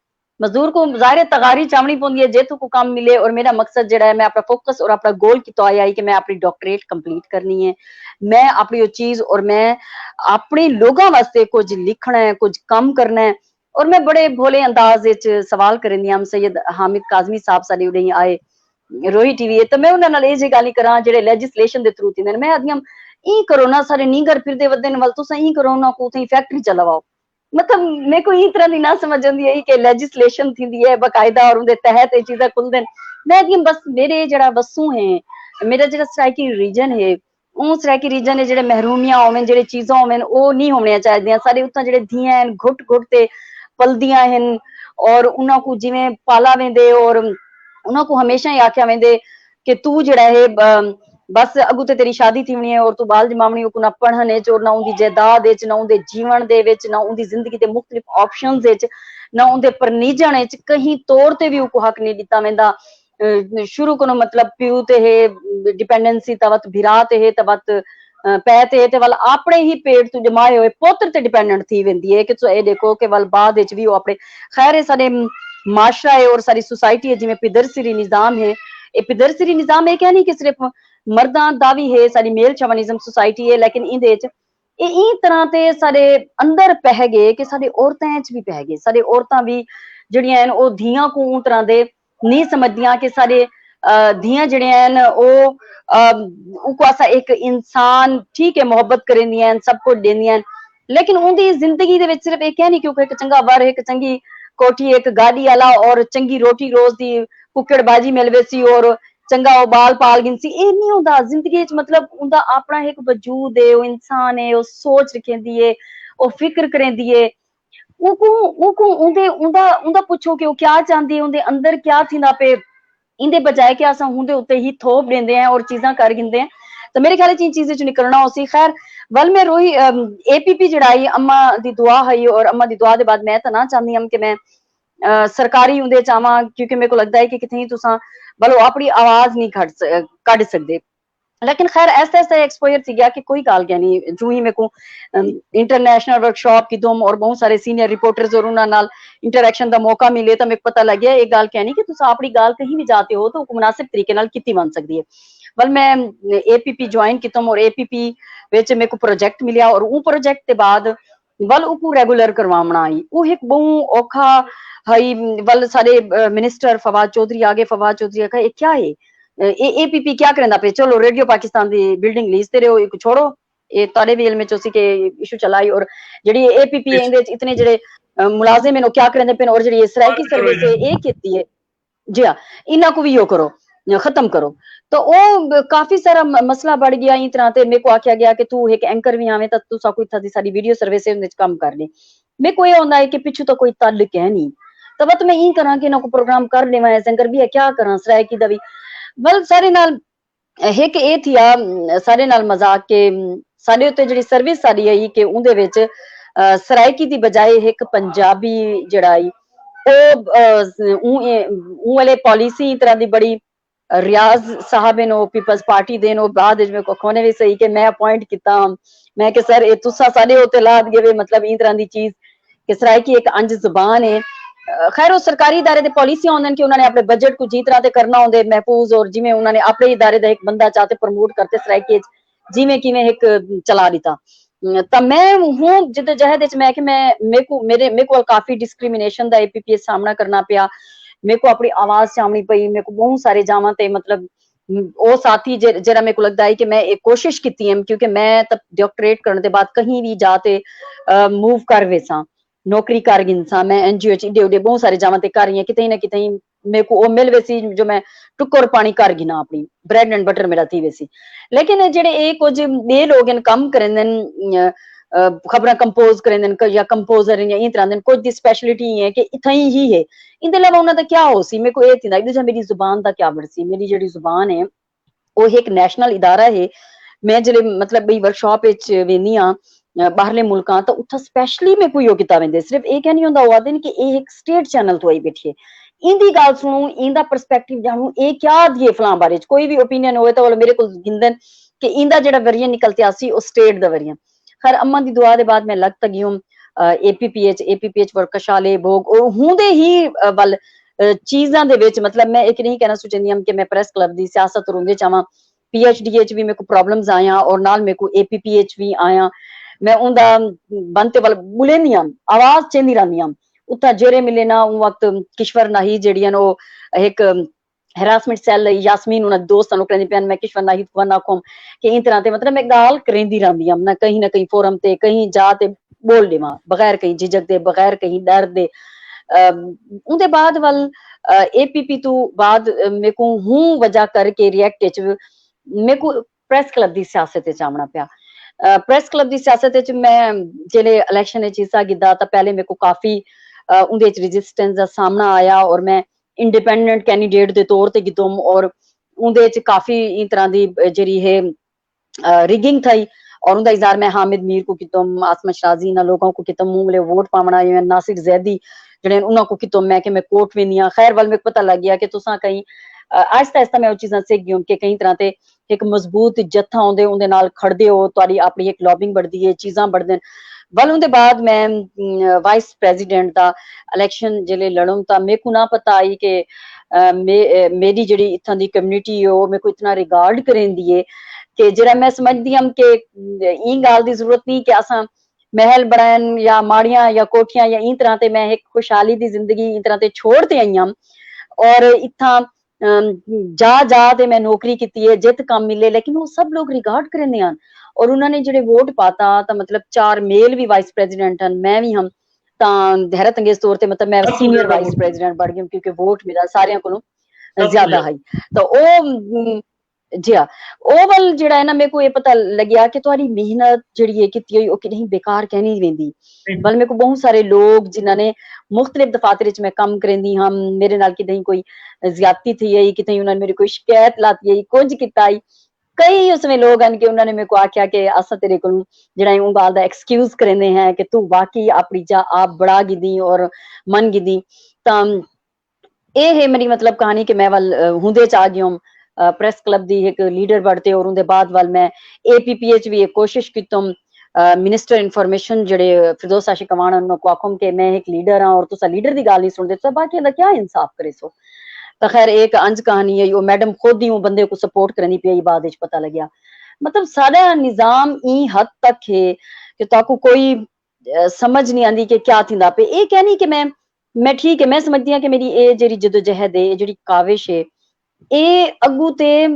मजदूर को ज़ाहिर तगारी चावनी पौंदी है जे तू को काम मिले। और मेरा मकसद जड़ा है, मैं अपना फोकस और अपना गोल की तो आया है कि मैं अपनी डॉक्टरेट कंप्लीट करनी है, मैं अपनी वो चीज और मैं अपने लोगों वास्ते कुछ लिखना है, कुछ काम करना है। और मैं बड़े भोले अंदाज सवाल करनी हम सैयद हामिद काजमी साहब साडे उड़े आए रोही टीवी तो मैं उन्हां नाल ये जी गल करा जेडे लेजिस्लेशन दे थ्रू थींदे मैं आदमी ई करो ना सारे नीगर फिरदे वदन वल तुसा ई करो ना को थई फैक्ट्री चलाओ। मतलब मेरे को ई तरह दी ना समझ आंदी है कि लेजिस्लेशन थींदी है बकायदा और उनके तहत ये चीजें खुलदे मैं आदमी बस मेरे जड़ा वसू है मेरा जड़ा सराइकी रीजन है उस सराइकी रीजन है जेडे महरूमियां होवन जेडे चीजां होवन ओ नहीं होनियां चाहिए सारे उत्ता जेडे धियां हैं घुट घुट ते पलदियां हैं और उन्हां को जिवें पाला वेंदे और उन्होंने हमेशा ही आख्या वेंदे कि तू जड़ा है बस अगू ते तेरी शादी थी होनी है और तू बाल जमावनी को ना पढ़न विच और ना उनकी जायदाद विच ना उनके जीवन दे विच ना उनकी जिंदगी के मुख्तलिफ ऑप्शंस विच ना उनके परनीजन विच कहीं तौर ते भी उनको हक नहीं दिता वेंदा। शुरू को मतलब प्यू ते है डिपेंडेंसी तवत भिरा ते है तवत पै ते ते वल अपने ही पेट तू जमाए हुए पुत्र ते डिपेंडेंट थी वेंदी है कि तू ये देखो कि वल बाद विच भी वो अपने खैर सारे माशरा है और सारी सोसाइटी है जिवें पिदरसिरी निजाम है ये पिदरसिरी निजाम है क्या नहीं कि सिर्फ मर्दा दा भी है सारी मेल शवनिज्म सोसाइटी है लेकिन इंदे च ई तरह ते सारे अंदर पह गए कि सारे औरतां च भी पह गए सारे औरतां भी जड़ियां हैं ओ धियां को उस तरह दे नहीं समझदियां कि सारे धियां जड़ियां हैं ओ को ऐसा एक इंसान ठीक है मोहब्बत करेंदियां हैं सब कुछ देंदियां लेकिन उनकी जिंदगी दे विच सिर्फ एक है नहीं क्योंकि एक चंगा वर एक चंगी कोठी एक गाड़ी आला और चंगी रोटी रोज दी कुकड़बाजी मिलवे सी और चंगा वो बाल पाल गिनसी ये नहीं होता जिंदगी मतलब उनका अपना एक वजूद है वो इंसान है वो सोच रखेंदी है वो फिक्र करेंदी है उनको उनदे उनदा उनदा पूछो कि वो क्या चाहती है उनदे अंदर क्या थींदा पे इंदे बजाय कि अस उनदे उत्ते ही थोप देंदे हैं और चीजां कर गिनदे हैं तो मेरे ख्याल इन चीजें चो निकलना उसी खैर वल मैं रोही एपीपी जड़ाई अम्मा दी दुआ है और अम्मा दी दुआ के बाद मैं तो ना चाहती हूं कि मैं सरकारी उंदे चाहवा क्योंकि मेरे को लगता है कि कितनी तुसा भलो अपनी आवाज नहीं कढ़ सकते लेकिन खैर ऐसा ऐसा एक्सपोजर थी गया कि कोई गाल गया नहीं जो ही मेरे को इंटरनेशनल वर्कशॉप की तुम और बहुत सारे सीनियर रिपोर्टर्स और उन्होंने इंटरेक्शन का मौका मिले तो मेरे को पता लग गया एक गाल कहनी कि तुम अपनी गाल कहीं भी जाते हो तो मुनासिब तरीके नाल किती बन सकती है वल मैं एपीपी ज्वाइन की तुम और एपीपी विच मेरे को प्रोजेक्ट मिलिया और वो प्रोजेक्ट के बाद वल उको रेगुलर करवाना आई वो एक बहुत औखा हई वल सारे मिनिस्टर फवाद चौधरी आगे फवाद चौधरी का क्या है एपीपी क्या करना पे चलो रेडियो पाकिस्तान दी बिल्डिंग लीज ते रहो छोड़ो ये तारे भी इल्म चोसी के इशू चलाई और जेडी एपीपी इंदे इतने जेडे मुलाजिम हैं क्या करंदे पे और जेडी सराइकी सर्विस है ये कीती है जी हाँ इन्ना को भी यो करो खत्म करो तो वो काफी सारा मसला बढ़ गया इस तरह ते मेरे को आख्या गया कि तू एक एंकर भी आवे तो तू सा कोई थादी सारी वीडियो सर्विस उनदे काम कर ले मेरे को ये होंदा है कि पिछू तो कोई ताल्लुक है नहीं तब तो मैं ई करा कि ना को प्रोग्राम कर लेवा एंकर भी है क्या करा सराइकी दा भी बल सारे नाल एक ए थी सारे नाल मजाक के साडे उत्ते जेडी सर्विस साडी आई कि उंदे विच सराइकी दी बजाय एक पंजाबी जड़ाई ओ वाले पॉलिसी तरह दी बड़ी रियाज साहब नो पीपल्स पार्टी दे नो बाद में को खोने भी सही कि मैं अपॉइंट किता मैं कि सर ए तुसा साडे उत्ते ला दिए मतलब ई तरह दी चीज कि सराइकी एक अंज जुबान है खैर वो सरकारी इदारे दे पॉलिसियां होंदे कि उन्होंने अपने बजट को जी तरह ते करना होंदे महफूज और जिवें उन्होंने अपने इदारे दा एक बंदा चाहते प्रमोट करते सराइकी जिवें किवें एक चला दिता तो मैं हूं जिद्दोजहद विच मैं कि मैं मेरे को काफी डिस्क्रिमिनेशन दा एपीपी सामना करना पिया मेरे को अपनी आवाज चावनी पई मेरे को बहुत सारे जावां ते मतलब वो साथी जरा मेरे को लगता है कि मैं एक कोशिश की क्योंकि मैं तब डॉक्टरेट करने के बाद कहीं भी जाते मूव कर वेसा नौकरी कर गिनसा मैं एनजीओ इडे उडे बहुत सारे जावां ते कर रही कितई ना कितई मेरे को वो मिल वैसी जो मैं टुक्कर पानी कर गिना अपनी ब्रेड एंड बटर मेरा थी वैसी लेकिन जेडे ये कुछ ये लोग कम करें खबर कंपोज करें या कंपोजर या इस तरह कुछ दी स्पेशलिटी है कि इतना ही है इनके अलावा उन्होंने क्या हो सी मेरे को ये थी दूजा मेरी जुबान का क्या बड़ सी मेरी जी जुबान है वो एक नैशनल इदारा है मैं जो मतलब वर्कशॉप वेनी हाँ बाहरले मुल्कां तो उत्थे स्पेशली मैं कोई कीता वेंदे सिर्फ ये क्या नहीं होंदा वो आदे कि ये एक स्टेट चैनल तो आई बैठी है इंदी गल सुनू इंदा पर्सपेक्टिव जानू ये क्या दिए फलां बारे कोई भी ओपीनियन होए तो मेरे को गिंदन कि इंदा जेड़ा वरियन निकलते आसी वो स्टेट दा वरियन खैर अम्मा दी दुआ दे बाद मैं लग तगी हूं APPH वर्कशाले भोग ਉਹ ਹੁੰਦੇ ਹੀ ਵੱਲ ਚੀਜ਼ਾਂ ਦੇ ਵਿੱਚ ਮਤਲਬ ਮੈਂ ਇੱਕ ਨਹੀਂ ਕਹਿਣਾ ਚਾਹੁੰਦੀ ਹਾਂ ਕਿ ਮੈਂ ਪ੍ਰੈਸ ਕਲੱਬ ਦੀ ਸਿਆਸਤ ਰੋਂਦੇ ਚਾਹਾਂ PHD ਚ ਵੀ ਮੇਰੇ ਕੋ ਪ੍ਰੋਬਲਮਸ ਆਇਆ ਔਰ ਨਾਲ ਮੇਰੇ ਕੋ APPH ਵੀ ਆਇਆ ਮੈਂ ਉਹਦਾ ਬੰਤੇ ਵੱਲ ਬੁਲੇਂਦੀ ਹਾਂ ਆਵਾਜ਼ ਚੇਂਦੀ ਰਹਿੰਦੀ ਹਾਂ ਉੱਥਾ ਜਿਹੜੇ ਮਿਲੇ ਨਾ ਉਹ ਵਕਤ ਕਿਸ਼ਵਰ ਨਾਹੀ ਜਿਹੜੀਆਂ ਨੇ ਉਹ ਇੱਕ ਹਰਾਸਮੈਂਟ ਸੈੱਲ यास्मीन ਉਹਨਾਂ ਦੋਸਤਾਂ ਨੂੰ ਕਹਿੰਦੀ ਪਿਆਨ ਮੈਂ ਕਿਸ਼ਵਰ ਨਾਹੀ ਤੋਂ ਨਾ ਖੋਮ ਕਿ ਇਸ ਤਰ੍ਹਾਂ ਤੇ ਮਤਲਬ ਮੈਂ ਗਾਲ ਕਰੇਂਦੀ ਰਹਿੰਦੀ ਹਾਂ ਨਾ ਕहीं ਫੋਰਮ ਤੇ ਕहीं ਜਾ ਤੇ बोल देवा बगैर कहीं झिझक दे बगैर कहीं डर दे ਉਹਦੇ ਬਾਅਦ ਵੱਲ APP ਤੋਂ ਬਾਅਦ ਮੇਰੇ ਕੋ ਹੂੰ ਵਜ੍ਹਾ ਕਰਕੇ ਰਿਐਕਟ ਵਿੱਚ ਮੇਰੇ ਕੋ ਪ੍ਰੈਸ ਕਲੱਬ ਦੀ ਸਿਆਸਤ ਵਿੱਚ ਆਉਣਾ ਪਿਆ ਪ੍ਰੈਸ ਕਲੱਬ ਦੀ ਸਿਆਸਤ ਵਿੱਚ ਮੈਂ ਜਿਹੜੇ ਇਲੈਕਸ਼ਨ ਵਿੱਚ ਹਿੱਸਾ ਕੀਤਾ ਤਾਂ ਪਹਿਲੇ ਮੇਰੇ ਕੋ ਕਾਫੀ ਉਹਦੇ ਵਿੱਚ ਰੈਜ਼ਿਸਟੈਂਸ ਦਾ ਸਾਹਮਣਾ ਆਇਆ ਔਰ ਮੈਂ ਇੰਡੀਪੈਂਡੈਂਟ ਕੈਂਡੀਡੇਟ ਦੇ ਤੌਰ ਤੇ ਕੀਤਾ ਔਰ ਉਹਦੇ ਵਿੱਚ ਕਾਫੀ ਇਸ ਤਰ੍ਹਾਂ ਦੀ ਜਿਹੜੀ ਹੈ रिगिंग थी और उनका इजहार मैं हामिद मीर को कितम आसमा शराजी ना लोगों को कितम मुंह में वोट पावना या नासिर जैदी जड़े उन्होंने को कितम मैं कि मैं कोर्ट में नहीं खैर वाल मेरे को पता लग गया कि तुसा कहीं आहिस्ता आहिस्ता मैं वो चीज़ां सीख गई कि कई तरह से एक मजबूत जत्था आउंदे उनदे नाल खड़दे हो तुहाडी अपनी एक लॉबिंग बढ़दी है चीज़ां बढ़दे वाल उनदे बाद मैं वाइस प्रेसिडेंट दा इलेक्शन जिले लड़ूं तां मेरे को ना पता आई कि मेरी जिहड़ी इत्थां दी कम्युनिटी है वो मेरे को इतना रिगार्ड करेंदी है कि जरा मैं समझदी हम कि ई गाल दी जरूरत नहीं कि असां महल बनान या माड़ियां या कोठियां या ई तरह ते मैं एक खुशहाली दी जिंदगी ई तरह ते छोड़ ते आई हूं और इत्थां जा ते मैं नौकरी की है जित काम मिले लेकिन वो सब लोग रिगार्ड करेंदे हन और उन्होंने जिहड़े वोट पाता तो मतलब 4 मेल भी वाइस प्रेसिडेंट हन मैं भी हम तां हैरत अंगेज तौर ते मतलब मैं सीनियर वाइस प्रेसिडेंट बढ़ गई क्योंकि वोट मेरा सारियां कोलों ज्यादा है तो ओ जी हाँ ਉਹ ਵੱਲ ਜਿਹੜਾ ਹੈ ਨਾ ਮੇਰੇ ਕੋ ਇਹ ਪਤਾ ਲੱਗਿਆ ਕਿ ਤੁਹਾਡੀ ਮਿਹਨਤ ਜਿਹੜੀ ਹੈ ਕੀਤੀ ਹੋਈ ਉਹ ਕਿ ਨਹੀਂ बेकार कहनी वेंदी बल मेरे को बहुत सारे लोग जिन्होंने मुख्तलिफ दफातर मैं काम करेंदी हम मेरे नाल कितनी कोई ज्यादती थी आई कितनी उन्होंने मेरी कोई शिकायत लाती आई कुछ किता आई कई उसमें लोग हैं कि उन्होंने मेरे को आख्या कि असा तेरे को जरा उन गाल दा एक्सक्यूज करेंदे हैं कि तू वाकई अपनी जा आप बड़ा गिदी और मन गिदी तां ਇਹ ਹੈ ਮੇਰੀ ਮਤਲਬ ਕਹਾਣੀ ਕਿ ਮੈਂ ਵੱਲ ਹੁੰਦੇ ਚ ਆ ਗਈ ਪ੍ਰੈਸ ਕਲੱਬ ਦੀ ਇੱਕ ਲੀਡਰ ਬਣਤੇ ਔਰ ਉਹਦੇ ਬਾਅਦ ਵੱਲ ਮੈਂ APPH ਵੀ ਇੱਕ ਕੋਸ਼ਿਸ਼ ਕੀਤੀ मिनिस्टर इन्फॉर्मेशन जेडे फिरदौस आशिक कवान उन्होंने को आखुम कि मैं एक लीडर हाँ और तुसा लीडर दी गाल नहीं सुनदे तो बाकी दा क्या इंसाफ करे सो तो खैर एक अंज कहानी है वो मैडम खुद ही बंदे को सपोर्ट करनी पई बाद विच पता लग्या मतलब सारा निजाम ई हद तक है कि ताकू कोई समझ नहीं आंदी कि क्या थींदा पे ये कहनी कि मैं ठीक है मैं समझदी हां कि मेरी ये जेडी जदोजहद है जेडी काविश है ये अगू ते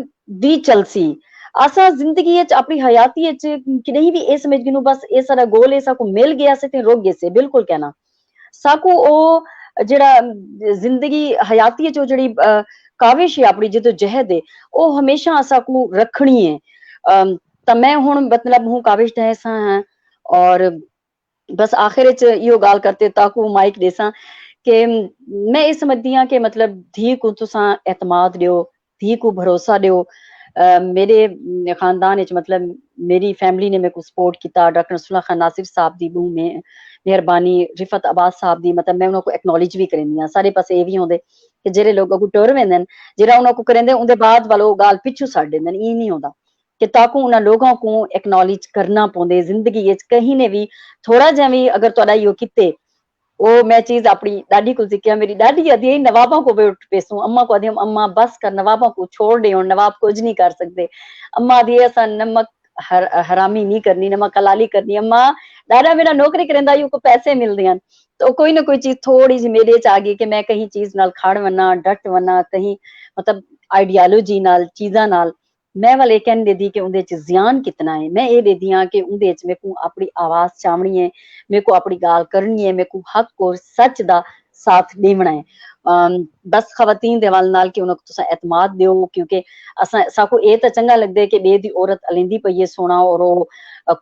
भी चलसी असा जिंदगी अपनी हयाती कि नहीं भी समझ गई बस ये सारा गोल है साकू मिल गया से ते रुक गए से बिल्कुल कहना साकू ओ जेड़ा जिंदगी हयाती जो जेड़ी काविश है अपनी जदोजहद है वो हमेशा साकू रखनी है तो मैं हुण मतलब हूँ काविश दहसा है और बस आखिर यो गाल करते ताकू माइक देसा कि मैं ये समझदी हां कि मतलब धी को तुसा एतमाद दियो धी को भरोसा दियो मेरे खानदान मतलब मेरी फैमिली ने मेरे को सपोर्ट किया डॉक्टर नसरुल्लाह खान नासिर साहब दी बहू में मेहरबानी रिफत अब्बास साहब दी मतलब मैं उनको एक्नॉलेज भी करेंदी हां सारे पासे ये भी होंदे कि जेरे लोग अगू टुर वेंदे जेरा उनको करेंदे उनदे बाद वालो गाल पिछू छड्ड देंदे ई नहीं होंदा कि ताकू उन्हां लोगों को एक्नॉलेज करना पौंदे जिंदगी विच कहीं ने भी थोड़ा जिहा भी अगर तुहाडा यो किते वो मैं चीज अपनी दादी को सीखा मेरी दादी आदि नवाबों को वोट पेसूं अम्मा को आदि अम्मा बस कर नवाबों को छोड़ दे नवाब कुछ नहीं कर सकते अम्मा आदि ऐसा नमक हरामी नहीं करनी नमक हलाली करनी अम्मा दादा मेरा नौकरी करेंदा यू को पैसे मिलते हैं तो कोई ना कोई चीज थोड़ी सी मेरे च आ गई कि मैं कहीं चीज नाल खड़ वना डट वना कहीं मतलब आइडियालॉजी नाल चीजा नाल मैं वाले कहने दे दी कि उनदे च ज़ियान कितना है मैं ये दे दियां कि उनदे च मेरे को अपनी आवाज चावनी है मेरे को अपनी गाल करनी है मेरे को हक और सच दा साथ देवना है बस खवातीन दे वाल नाल कि उनको तुसा एतमाद दियो क्योंकि असा साको ये तो चंगा लगदा है कि बे दी औरत अलेंदी पई है सोना और वो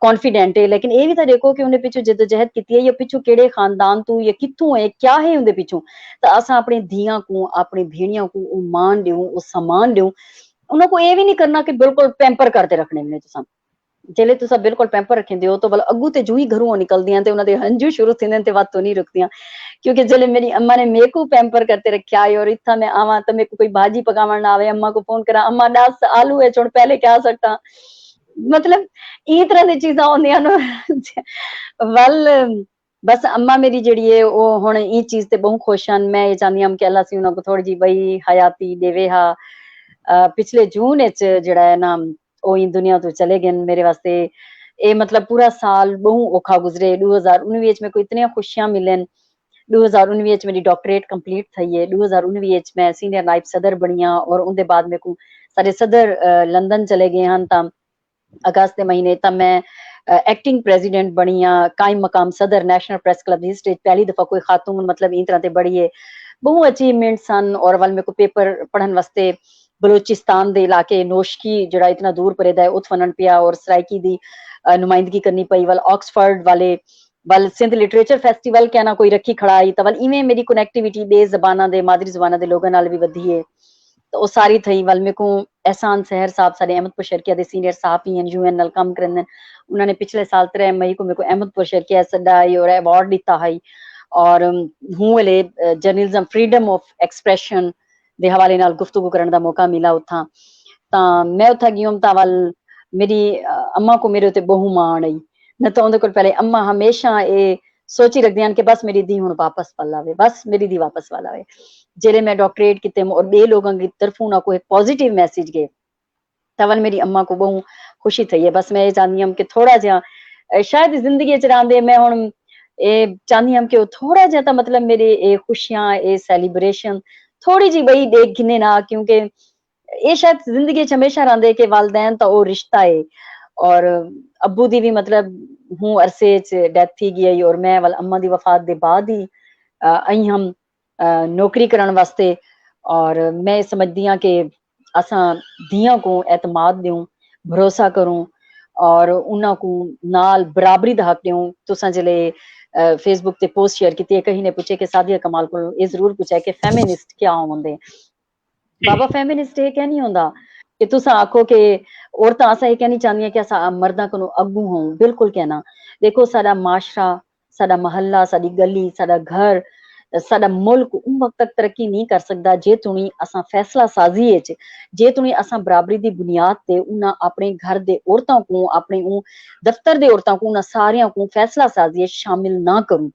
कॉन्फिडेंट है लेकिन ये भी तो देखो कि उन्हें पिछू जदोजहद की है या पिछू केड़े खानदान तू या कित्थों है क्या है उनके पिछू तो असा अपनी धियां को अपनी भेड़ियां को मान दियो वो सम्मान दियो उनको ये भी नहीं करना कि बिल्कुल पैंपर करते रखने में तुसा जेले तुसा बिल्कुल पैंपर रखेंदे हो तो बल अगू ते जू ही घरों निकलदियां ते उन्हां दे हंजू शुरू थिंदे ते बात तो नहीं रुकदियां क्योंकि जेले मेरी अम्मा ने मेरे को पैंपर करते रखा है और इत्था मैं आवा तो मेरे को कोई भाजी पकावण ना आवे अम्मा को फोन करा अम्मा 10 आलू है छोड़ पहले क्या सकता मतलब ई तरह दी चीजां होंदियां वल बस अम्मा मेरी जिहड़ी है वो हुण ई चीज़ ते बहुत खुश हन। मैं ये चाहनी आं कि अल्लाह सी उन्हां को थोड़ी जी बई हयाती देवे हा। पिछले जून विच जिहड़ा है ना ओ ई दुनिया तो चले गए मेरे वास्ते। ये मतलब पूरा साल बहुत औखा गुजरे। 2019 विच मेरे को इतनियां खुशियां मिलन। 2019 विच मेरी डॉक्टरेट कंप्लीट थई है। 2019 विच मैं सीनियर नायब सदर बनी हां और उहदे बाद मेरे को साडे सदर लंदन चले गए हन। तां अगस्त के महीने तब मैं एक्टिंग प्रेसिडेंट बनी हाँ। कायम मकाम सदर नेशनल प्रेस क्लब की हिस्ट्री पहली दफा कोई खातून मतलब इन तरह से बड़ी है। बहुत अचीवमेंट सन। और वाल मेरे को पेपर पढ़न वास्ते बलोचिस्तान दे इलाके नोशकी जड़ा इतना दूर परेदा है उत फनन पिया और सराइकी दी नुमाइंदगी करनी पई। वाल ऑक्सफर्ड वाले वाल सिंध लिटरेचर फेस्टिवल कहना कोई रखी खड़ाई तो वाल इवें मेरी कनेक्टिविटी दे जबाना दे मादरी जबाना दे लोगों नाल भी वधी है। तो वो सारी थई वाल मेरे को एहसान सहर साहब साडे अहमदपुर शर्किया दे सीनियर साहब ही हैं यूएन नाल काम करन। उन्होंने पिछले साल 3 मई को मेरे को अहमदपुर शर्किया सदाई और अवार्ड दिता है। और हूँ वेले जर्नलिज्म फ्रीडम ऑफ एक्सप्रेशन दे हवाले नाल गुफ्तगू करने का मौका मिला उथा। तां मैं उथा गियम तां वाल मेरी अम्मा को मेरे उत्ते बहु माण आई। न तो उहदे कोल पहले अम्मा हमेशा ये सोची रखदी हन कि बस मेरी धी हुण वापस पल आवे, बस मेरी धी वापस पल आवे। जेले मैं डॉक्टरेट किते और बे लोगों की तरफों ना कोई पॉजिटिव मैसेज गए तवल मेरी अम्मा को बहुत खुशी थी है। बस मैं ये चाहती हूँ कि थोड़ा जा शायद जिंदगी च रहिंदे मैं हुण ये चाहती हूँ कि वो थोड़ा जा तो मतलब मेरे ये खुशियां ये सेलिब्रेशन थोड़ी जी बई देख गिने ना। क्योंकि ये शायद जिंदगी च हमेशा रहिंदे कि वालदैन तो वो रिश्ता है। और अब्बू दी भी मतलब हूँ अरसे च डेथ थी गई और मैं वाल अम्मा दी वफात दे बाद ही आई हम नौकरी करन वास्ते। और मैं समझदी हाँ कि असां धियां को एतमाद दूं भरोसा करूं और उन्हां को नाल बराबरी दा हक दूं। तुसां जिले फेसबुक ते पोस्ट शेयर की है कहीं ने पूछे कि सादिया कमाल को ये जरूर पूछा है कि फेमिनिस्ट क्या होंदे। बाबा फेमिनिस्ट ये क्या नहीं होंदा कि तुसां आखो कि औरतां असां ये क्या नहीं चाहदियां कि असां मर्दां कोलों अग्गू हों। बिल्कुल कहना देखो साडा माशरा साडा महल्ला साडी गली साडा घर साडा मुल्क उन वक्त तक तरक्की नहीं कर सकदा जे तुणी असां फैसला साजी च जे तुणी असां बराबरी दी बुनियाद ते उन्हां अपने घर दे औरतां को अपने उ दफ्तर दे औरतां को उन्हां सारियां को फैसला साजी शामिल ना करूं।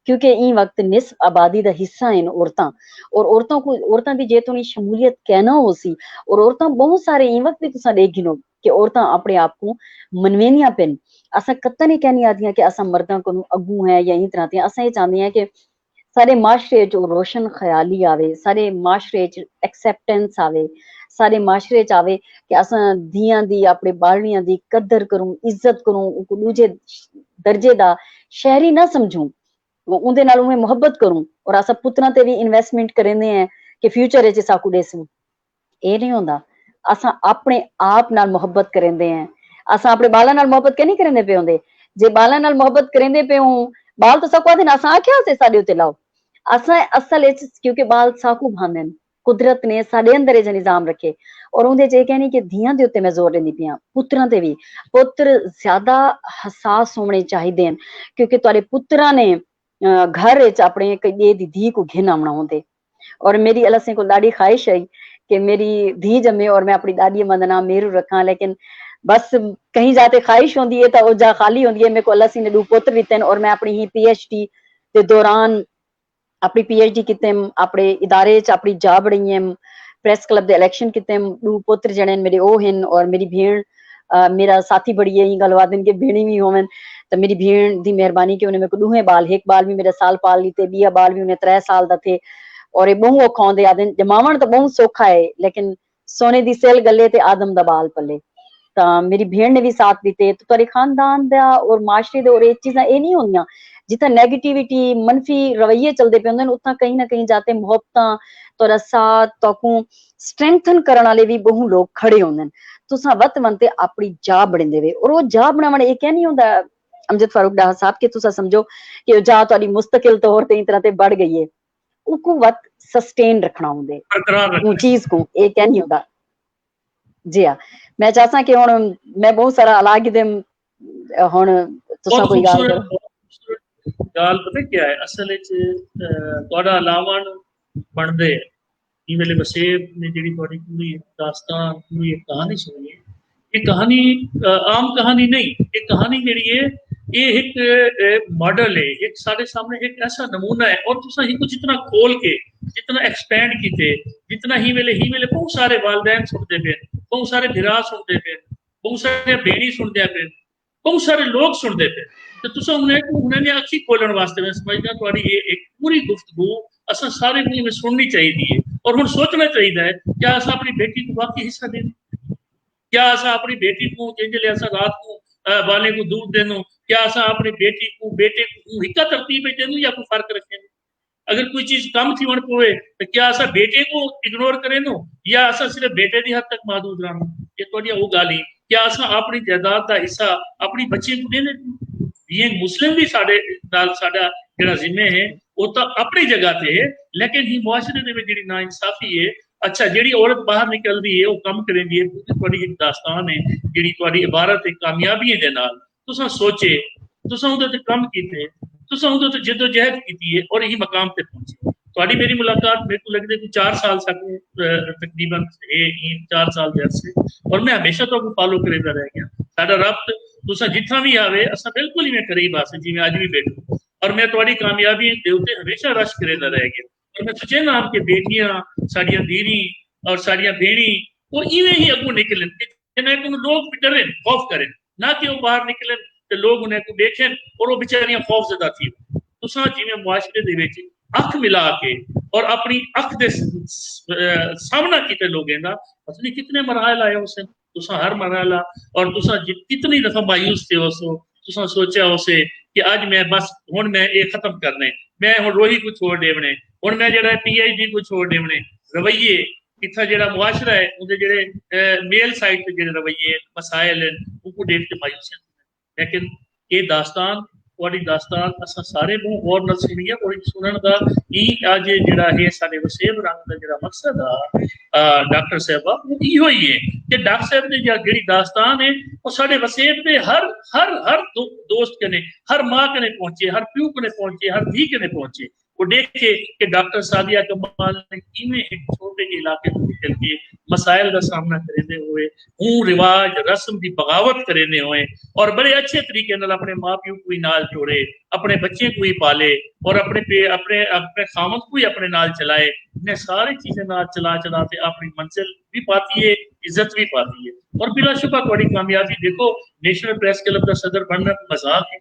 क्योंकि ई वक्त निस्फ आबादी दा हिस्सा हैं औरतां। और औरतों को औरतां दी जे तुणी शमूलियत कहना हो सी और औरतां बहुत सारे ई वक्त भी तुसां देख गिनो कि औरतां अपने आप को मनवेनियां पेन। असां कत्तन ही कहनी आदियां कि असां मर्दां को अग्गू है या ई तरह ते असां ये चाहते हैं कि सारे माशरे च रोशन ख्याली आवे सारे माशरे च एक्सेप्टेंस आवे सारे माशरे च आवे कि असां धियां दी अपने बालड़ियां दी कदर करूं इज्जत करूं उनको दूजे दर्जे दा शहरी ना समझूं उनदे नाल उन्हें मोहब्बत करूं। और असां पुत्रां ते भी इन्वेस्टमेंट करेंदे हैं कि फ्यूचर च साकू देसूं। ये नहीं होंदा। असां अपने आप नाल मोहब्बत करेंदे हैं। असां अपने बालां नाल मोहब्बत क्या नहीं करेंदे पे होंदे। जे बालां नाल मोहब्बत करेंदे पे हों बाल तो साकू आखदे असां आख्या से साडे उत्ते लाओ। असां असल च क्योंकि बाल साकू भांदे न कुदरत ने साडे अंदर ये निजाम रखे। और उहदे च ये कहनी कि धियां दे उत्ते मैं जोर देंदी पियां पुत्रां ते भी पुत्र ज्यादा हसास होने चाहिए क्योंकि तुहाडे पुत्रां ने घर च अपने कई दी धी को घिन आवना होंदे। और मेरी अल्लाह से को लाड़ी ख्वाहिश है कि मेरी धी जमे और मैं अपनी दादी मंदना मेरू रखा। लेकिन बस कहीं जाते ख्वाहिश होंदी है तो वो जा खाली होंदी है। मेरे को अल्लाह सी ने 2 पुत्र दिते हैं और मैं अपनी ही पीएचडी के दौरान अपनी पीएचडी किते अपने इदारे च अपनी जा बड़ी प्रेस क्लब दे इलेक्शन किते 2 पुत्र जने मेरे ओ हैं। और मेरी भेण मेरा साथी बड़ी है गलवा दिन के भेणी भी होवन तो मेरी भेण दी मेहरबानी कि उन्हें मेरे को 2 बाल एक बाल भी मेरे साल पाल लीते बिया बाल भी उन्हें 3 साल दा थे। और ये बहु औखा होंदे आदन जमावण तो बहुत सौखा है लेकिन सोने दी सेल गले ते आदम दा बाल पले। ਤਾਂ ਮੇਰੀ ਭੈਣ ਨੇ ਵੀ ਸਾਥ ਦਿੱਤੇ ਤੇ ਤੁਹਾਡੇ ਖਾਨਦਾਨ ਦਾ ਔਰ ਮਾਸ਼ਰੇ ਦੇ ਔਰ ਇਹ ਚੀਜ਼ਾਂ ਇਹ ਨਹੀਂ ਹੁੰਦੀਆਂ ਜਿੱਥੇ 네ਗੇਟਿਵਿਟੀ मनफी रवैये चलते पे होंगे उतना कहीं ना कहीं जाते मुहब्बत तोरा साथ तोकू स्ट्रेंथन करने वाले भी बहु लोग खड़े होंगे। तुसा वत मनते अपनी जा बने वे और वो जा बनावण ये क्या नहीं होंदा अमजद फारूक डाहा साहब कि तुसा समझो कि जा तुहाडी मुस्तकिल तौर ते इस तरह ते बढ़ गई है उको वत सस्टेन रखना होंदे बरकरार वो रखना चीज को ये क्या नहीं होंदा। जी हाँ मैं चाहता कि हुण मैं बहुत सारा अलग दे हुण तुसा बहुत कोई गाल करो। खूबसूरत गाल पता क्या है असल तुहाडा अलावण बनदे ई वेले वसेब ने जेडी तुहाडी पूरी दास्तान पूरी एक कहानी सुनी है ये कहानी आम कहानी नहीं ये कहानी जेडी है ये एक मॉडल है, एक साढ़े सामने एक ऐसा नमूना है। और तुसा ही कुछ जितना खोल के जितना एक्सपेंड कीते, जितना ही वेले बहुत सारे वालदैन सुनते पे, बहुत सारे भिरा सुनते पे, बहुत सारे बेड़ी सुनते पे, बहुत सारे लोग सुनते पे। तो तुसा उन्हें अखी खोलने वास्ते मैं समझदा तुम्हारी ये एक पूरी गुफ्तगू असा सारे में सुननी चाहिए और हम सोचना चाहिए है क्या असा अपनी बेटी को वाकई हिस्सा देना, क्या असा अपनी बेटी को जिंजले असा रात को वाले को दूध देनो, क्या असा अपनी बेटी को बेटे को हिक्का तरतीब देनो या कोई फर्क रखें। अगर कोई चीज कम थी वन पोए तो क्या असा बेटे को इग्नोर करे नो या असा सिर्फ बेटे की हद तक महदूद रहना। ये थोड़ी वो गाली क्या असा अपनी जायदाद का हिस्सा अपनी बच्चे को देने। ये मुस्लिम भी साडे नाल साडा जेड़ा जिम्मे है वो तो अपनी जगह ते है, लेकिन ही मुआशरे दे विच जेड़ी नाइंसाफी है। अच्छा जेड़ी औरत बाहर निकलदी है वो कम करेंदी है, थोड़ी एक दास्तान है जेड़ी थोड़ी इबारत है कामयाबी दे नाल। तुसा सोचे तुसा उहदे ते कम कीते, तुसा उहदे ते जद्दोजहद कीती है और यही मकाम पे पहुंचे। थोड़ी मेरी मुलाकात मेरे को लगदे कि 4 साल साडे तकरीबन 4 साल दे अरसे, और मैं हमेशा तो फॉलो करदा रह गया। साडा रब्त तुसा जिथा भी आवे असा बिल्कुल ही मैं करीब आसे जिवें अज भी बैठो, और मैं थोड़ी कामयाबी दे उत्ते हमेशा रश करदा रह गया। और मैं सोचे ना कि बेटियां साडियां दीनी और साडियां भेणी वो इवें ही अगू निकलन जिन्हें को लोग भी डरें खौफ करें, ना कि वो बाहर निकलन तो लोग उन्हें को देखें और वो बेचारियां खौफजदा थी। तुसा जिवें मुआशरे दे विच अख मिला के और अपनी अख दे सामना किते लोगों का पता नहीं कितने मरहल आए उसे तुसा हर मरहला और तुसा कितनी दफा मायूस थे उसो तुसा सोचा उसे कि आज मैं बस हुन मैं ये खत्म करने, मैं हुन रोही को छोड़ देवने, हुन मैं जेड़ा पीएचडी को छोड़ देवने। रवैये इतना जेड़ा मुआशरा है उनके जेड़े मेल साइड पे जेड़े रवैये मसाइल हैं उनको देख के मायूस। लेकिन ये दास्तान थोड़ी दास्तान असा सारे मुंह गौर न सुनी है और सुनने का ही आज जेड़ा है साडे वसेब रंग का जेड़ा मकसद आ डॉक्टर साहब वो इहो ही है कि डॉक्टर साहब ने जेड़ी दास्तान है वो साडे वसेब दे हर हर हर दोस्त कने, हर मां कने पहुंचे, हर प्यू कने पहुंचे, हर धी कने पहुंचे। वो देखे कि डॉक्टर सादिया कमाल ने किवें एक छोटे जे इलाके में निकल के मसाइल का सामना करते हुए हूं रिवाज रस्म की बगावत करते हुए और बड़े अच्छे तरीके नाल अपने माँ प्यू को ही नाल जोड़े, अपने बच्चे को ही पाले और अपने अपने अपने खामद को ही अपने नाल चलाए। इन्हें सारी चीजें नाल चला चलाते अपनी मंजिल भी पाती है, इज्जत भी पाती है। और बिलाशुबा थोड़ी कामयाबी देखो नेशनल प्रेस क्लब का सदर बनना मजाक है।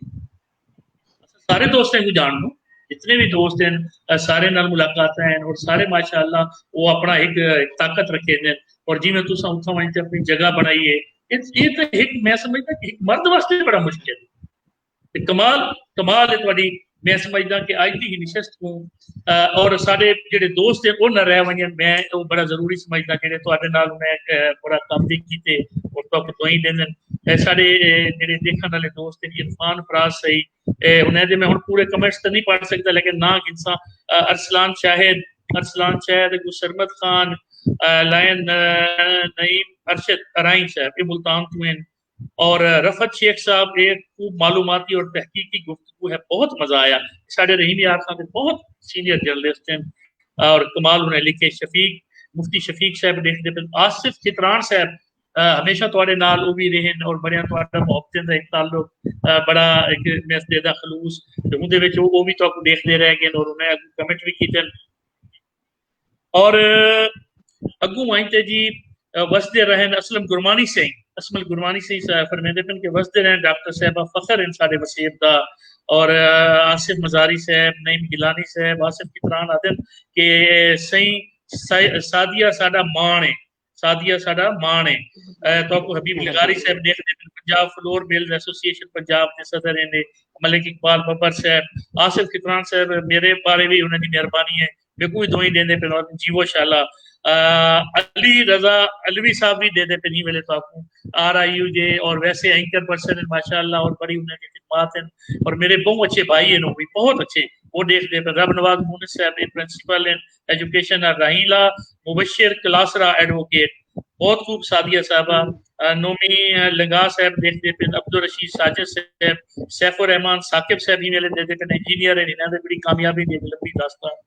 सारे दोस्तों को जान लो, जितने भी दोस्त हैं सारे नाल मुलाकात हैं और सारे माशाअल्लाह वो अपना एक ताकत रखे हैं। और जिवें तुसा उत्थों वहीं अपनी जगह बनाई है ये तो एक मैं समझदा कि एक मर्द वास्ते बड़ा मुश्किल है। कमाल कमाल है थोड़ी मैं समझदा कि आज की निशस्त को और सारे जेडे दोस्त हैं वो न रह वजन मैं वो बड़ा जरूरी समझदा जेडे तुहाडे नाल मैं बड़ा काम भी कीते और तो ही देन सारे जेडे देखने वाले दोस्त हैं इरफान फराज सही उन्हें दे मैं हुन पूरे कमेंट्स तो नहीं पढ़ सकता लेकिन ना इंसा अरसलान शाहिद गुसरमत खान लायन नईम अरशद अराइन साहब ये मुल्तान तो हैं और रफत शेख साहब एक खूब मालूमाती और तहकीकी गुफ्तगू है, बहुत मजा आया। साढ़े रहीम यार साहब बहुत सीनियर जर्नलिस्ट हैं और कमाल उन्हें लिखे। शफीक मुफ्ती शफीक साहब देखते पे आसिफ चित्रान साहब हमेशा थोड़े नाल वो भी रहे और बड़े थोड़ा मोहब्बत का एक ताल्लुक बड़ा एक मैसदेदा खलूस उहदे विच वो भी तो देखते रह गए और उन्हें कमेंट भी कीते और अगू वाइते जी वसदे रहन असलम गुरमानी सिंह साहब फरमाते हैं कि वसदे रहन डॉक्टर साहब फखर इन साडे वसीब दा और आसिफ मजारी साहब नईम गिलानी साहब आसिफ कितरान आदम के सही सादिया साडा मान है, सादिया साडा मान है। तो हबीब लगारी साहब देखते Punjab flour mill association Punjab के सदर हैं मलिक इकबाल बबर साहब आसिफ कितरान साहब मेरे बारे भी उन्होंने मेहरबानी है मैं कोई दो ही देने पे जीवो शाला अली रजा अलवी साहब भी दे देते नहीं मिले तो आपको RIU जे और वैसे एंकर पर्सन है माशाल्लाह और बड़ी उन्हें खिदमत हैं और मेरे बहुत अच्छे भाई हैं वो भी बहुत अच्छे वो देखते पे रब नवाज मुनिस साहब प्रिंसिपल इन एजुकेशन राहीला मुबशिर क्लासरा एडवोकेट बहुत खूब सादिया साहबा नोमी लंगा साहब देखते पे अब्दुल रशीद साजिद साहब सैफुर रहमान साकिब साहब ही मेरे देते पे इंजीनियर है इन्होंने बड़ी कामयाबी दी लंबी दास्तान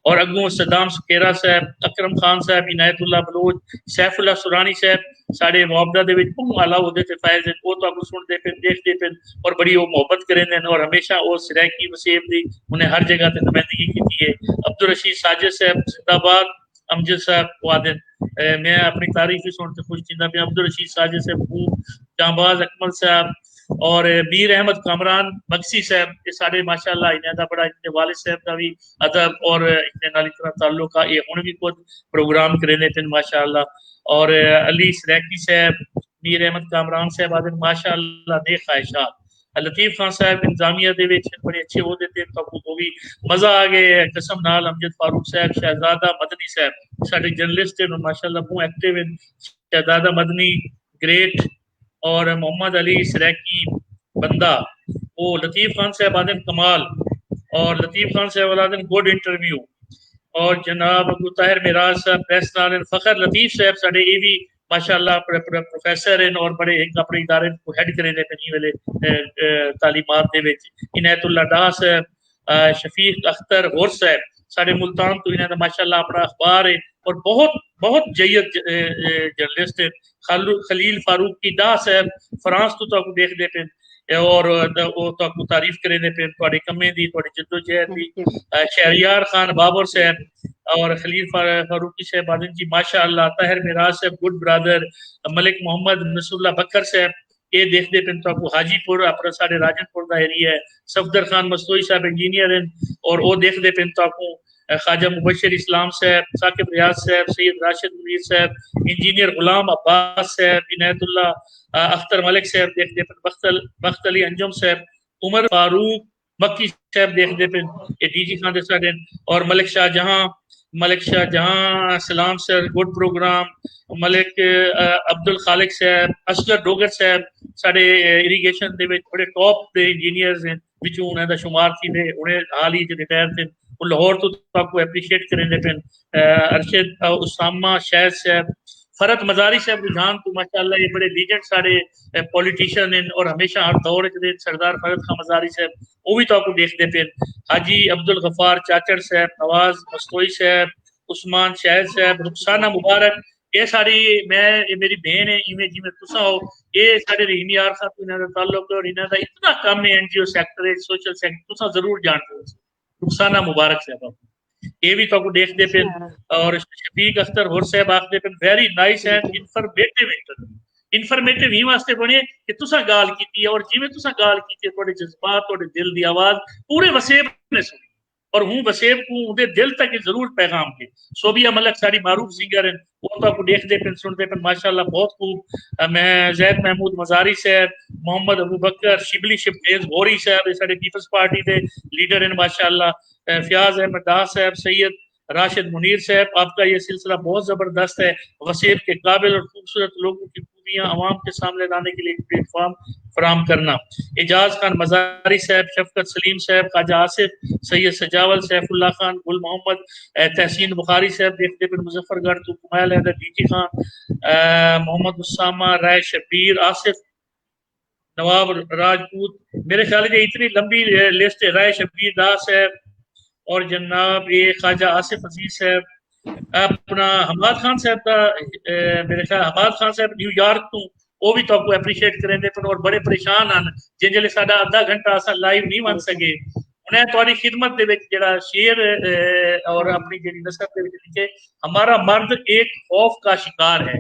और अगू सद्दाम सुकेरा साहब अकरम खान साहब इनायतुल्ला बलोच सैफुल्ला सुरानी साहब साढ़े मुआवजा दे विच बहुत आला उहदे ते फायज हैं वो तो सुनते पे देखते पे और बड़ी वो मोहब्बत करेंदे और हमेशा वो सिरैकी वसीब दी उन्हें हर जगह ते नुमाइंदगी की है अब्दुल रशीद साजिद साहब जिंदाबाद अमजद साहब वादन मैं अपनी तारीफ ही सुनते खुश थी पे अब्दुल रशीद साजिद साहब खूब जांबाज अकमल साहब और मीर अहमद कामरान मक्सी साहब ये सारे माशाल्लाह इन्हें दा बड़ा इनके वालिद साहब का भी अदब और इन्हें नाल इतना ताल्लुक है ये हुन भी खुद प्रोग्राम करे थे माशाल्लाह और अली सरैकी साहब मीर अहमद कामरान साहब आदन माशाल्लाह ने ख्वाहिशात लतीफ खान साहब इंतजामिया दे विच बड़े अच्छे होते थे तो वो भी मजा आ गए कसम नाल अमजद फारूक साहब शहजादा मदनी साहब साडे जर्नलिस्ट हैं माशाल्लाह बहुत एक्टिव हैं शहजादा मदनी ग्रेट और मोहम्मद अली सरैकी बंदा वो लतीफ खान साहब आदन कमाल और लतीफ खान साहब आदन गुड इंटरव्यू और जनाब अबू ताहिर मिराज साहब प्रेस नाल फखर लतीफ साहब साडे ये भी माशाल्लाह प्रोफेसर हैं और बड़े एक अपने इदारे को हेड करे ने पनी वाले तालीमात दे विच इनायतुल्ला डाह साहब शफीक अख्तर होर साहब साडे मुल्तान तो इन्हें माशाल्लाह अपना अखबार है और बहुत बहुत जयद जर्नलिस्ट है खलील फारूक की डाह साहब फ्रांस तो देखते पे और वो तो तारीफ करे पे थोड़े कमे दी थोड़ी जद्दोजहद दी शहरियार खान बाबर साहब और खलील फारूकी साहब आदम जी माशाअल्लाह ताहिर मिराज साहब गुड ब्रदर मलिक मोहम्मद नसरुल्लाह बकर साहब ये देखते पे तो हाजीपुर अपना साढ़े राजनपुर का एरिया है सफदर खान मस्तोई साहब इंजीनियर हैं और वो देखते पे तो ख्वाजा मुबशिर इस्लाम साहब साकिब रियाज साहब सैयद राशिद मुनीर साहब इंजीनियर गुलाम अब्बास साहब इनायतुल्ला अख्तर मलिक साहब देखते पे बख्त अली अंजुम साहब उमर फारूक मक्की साहब देखते पे ये डीजी खान दे और मलिक शाहजहां सलाम sir good program Malik Abdul Khaliq sahab Asghar Dogar साहब साढ़े इरीगेशन दे बड़े टॉप दे इंजीनियर्स हैं विचों उन्हें दा शुमार थी दे उन्हें हाल ही रिटायर थे वो लाहौर तो आपको एप्रिशिएट करेंगे फिर अरशद उसामा शायद साहब फरत मजारी साहब रुझान तो माशाल्लाह ये बड़े लीजेंड सारे पॉलिटिशियन हैं और हमेशा हर दौर के सरदार फरत खान मजारी साहब वो भी तो आपको देखते फिर हाजी अब्दुल गफार चाचड़ साहब नवाज मस्तोई साहब उस्मान शाहिद साहब रुखसाना मुबारक ये सारी मैं ये मेरी बहन है इवें जिमें तुसा हो ये सारे रहीमी यार साहब इन्हां दा ताल्लुक और इन्हां दा इतना कम है एनजीओ सेक्टर है सोशल सेक्टर तुसा जरूर जानते हो रुखसाना मुबारक साहब ये भी तो देखते पे और शफीक अख्तर होर साहब आखते पे वेरी नाइस एंड इन्फॉर्मेटिव ही वास्ते बने कि तुसा गाल कीती है और जिवें तुसा गाल कीती है थोड़े जज्बात थोड़े दिल दी आवाज पूरे वसेब ने सुनी और हूं वसेब को उनके दिल तक जरूर पैगाम के सोबिया मलक सारी मारूफ सिंगर है वो तो आपको देखते पे सुनते पे माशाल्लाह बहुत खूब मैं जैद महमूद मजारी साहब मोहम्मद अबू बकर शिबली शिबेज गौरी साहब सारे पीपल्स पार्टी के लीडर हैं माशाल्लाह फयाज अहमद डाह साहब सैयद राशिद मुनीर साहब आपका ये सिलसिला बहुत जबरदस्त है वसीब के काबिल और खूबसूरत लोगों की खूबियां आवाम के सामने लाने के लिए प्लेटफॉर्म फराम करना एजाज खान मजारी साहब शफकत सलीम साहब ख्वाजा आसिफ सैयद सजावल सैफुल्ला खान गुल मोहम्मद तहसीन बुखारी साहब देखते फिर मुजफ्फरगढ़ तो कुमायल हैदर डीजी खान मोहम्मद उसामा राय शबीर आसिफ नवाब राजपूत मेरे ख्याल से इतनी लंबी लिस्ट है राय शबीर दास साहब और जनाब ये ख्वाजा आसिफ अजीज साहब अपना हमाद खान साहब का मेरे ख्याल हमाद खान साहब न्यूयॉर्क तो वो भी तो आपको एप्रीशिएट करेंगे और बड़े परेशान हैं जिन जले साडा आधा घंटा असा लाइव नहीं बन सके उन्हें तुम्हारी खिदमत दे विच जेड़ा शेर और अपनी जेड़ी नसब दे विच लिखे हमारा मर्द एक खौफ का शिकार है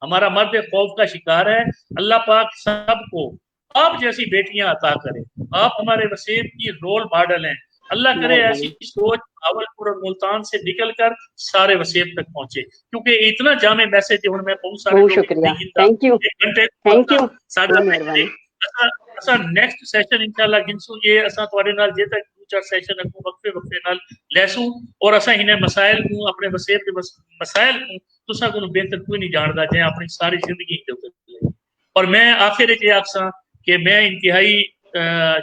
हमारा मर्द एक खौफ का शिकार है अल्लाह पाक सबको आप जैसी बेटियां अता करे आप हमारे वसीब की रोल मॉडल हैं अल्लाह करे ऐसी सोच भावलपुर और मुल्तान से निकलकर सारे वसीब तक पहुंचे क्योंकि इतना जामे मैसेज है मैं बहुत सारे बहुत शुक्रिया थैंक यू साडा नेक्स्ट सेशन इंशाल्लाह गिनसू ये असा ਤੁਹਾਡੇ ਨਾਲ जे तक दो चार सेशन अगू वक्फे वक्फे नाल लेसू और असा इन्हें मसाइल को अपने वसीब के मसाइल को तुसा को बेहतर कोई नहीं जानदा जे अपनी सारी जिंदगी दे और मैं आखिर ये आखसा कि मैं इंतहाई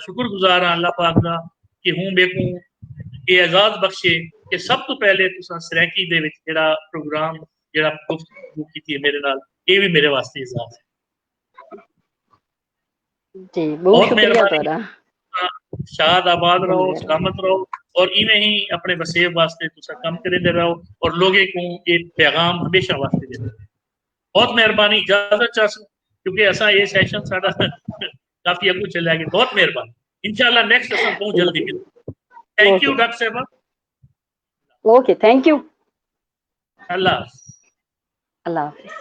शुक्रगुजार हां अल्लाह पाक दा कि हूं बेकू ये एजाज बख्शे कि सब तो पहले तुसा सरैकी दे विच जेड़ा प्रोग्राम जेड़ा गुफ्तगू कीती है मेरे नाल, ये भी मेरे वास्ते एजाज है। जी बहुत बहुत शुक्रिया मेहरबानी। तुहाडा। शाद आबाद रहो, जी सलामत रहो, और इवें ही अपने वसेब वास्ते तुसा काम करते रहो और लोगों को ये पैगाम हमेशा वास्ते देते रहो। बहुत मेहरबानी, इजाजत चाहूँ क्योंकि असा ये सेशन साडा काफी अगू चलिया गया। बहुत मेहरबानी, इंशाल्लाह नेक्स्ट असा बहुत जल्दी मिलते। थैंक यू ओके डॉक्टर साहब। Okay thank you. अल्लाह हाफ़िज़। अल्लाह हाफिज।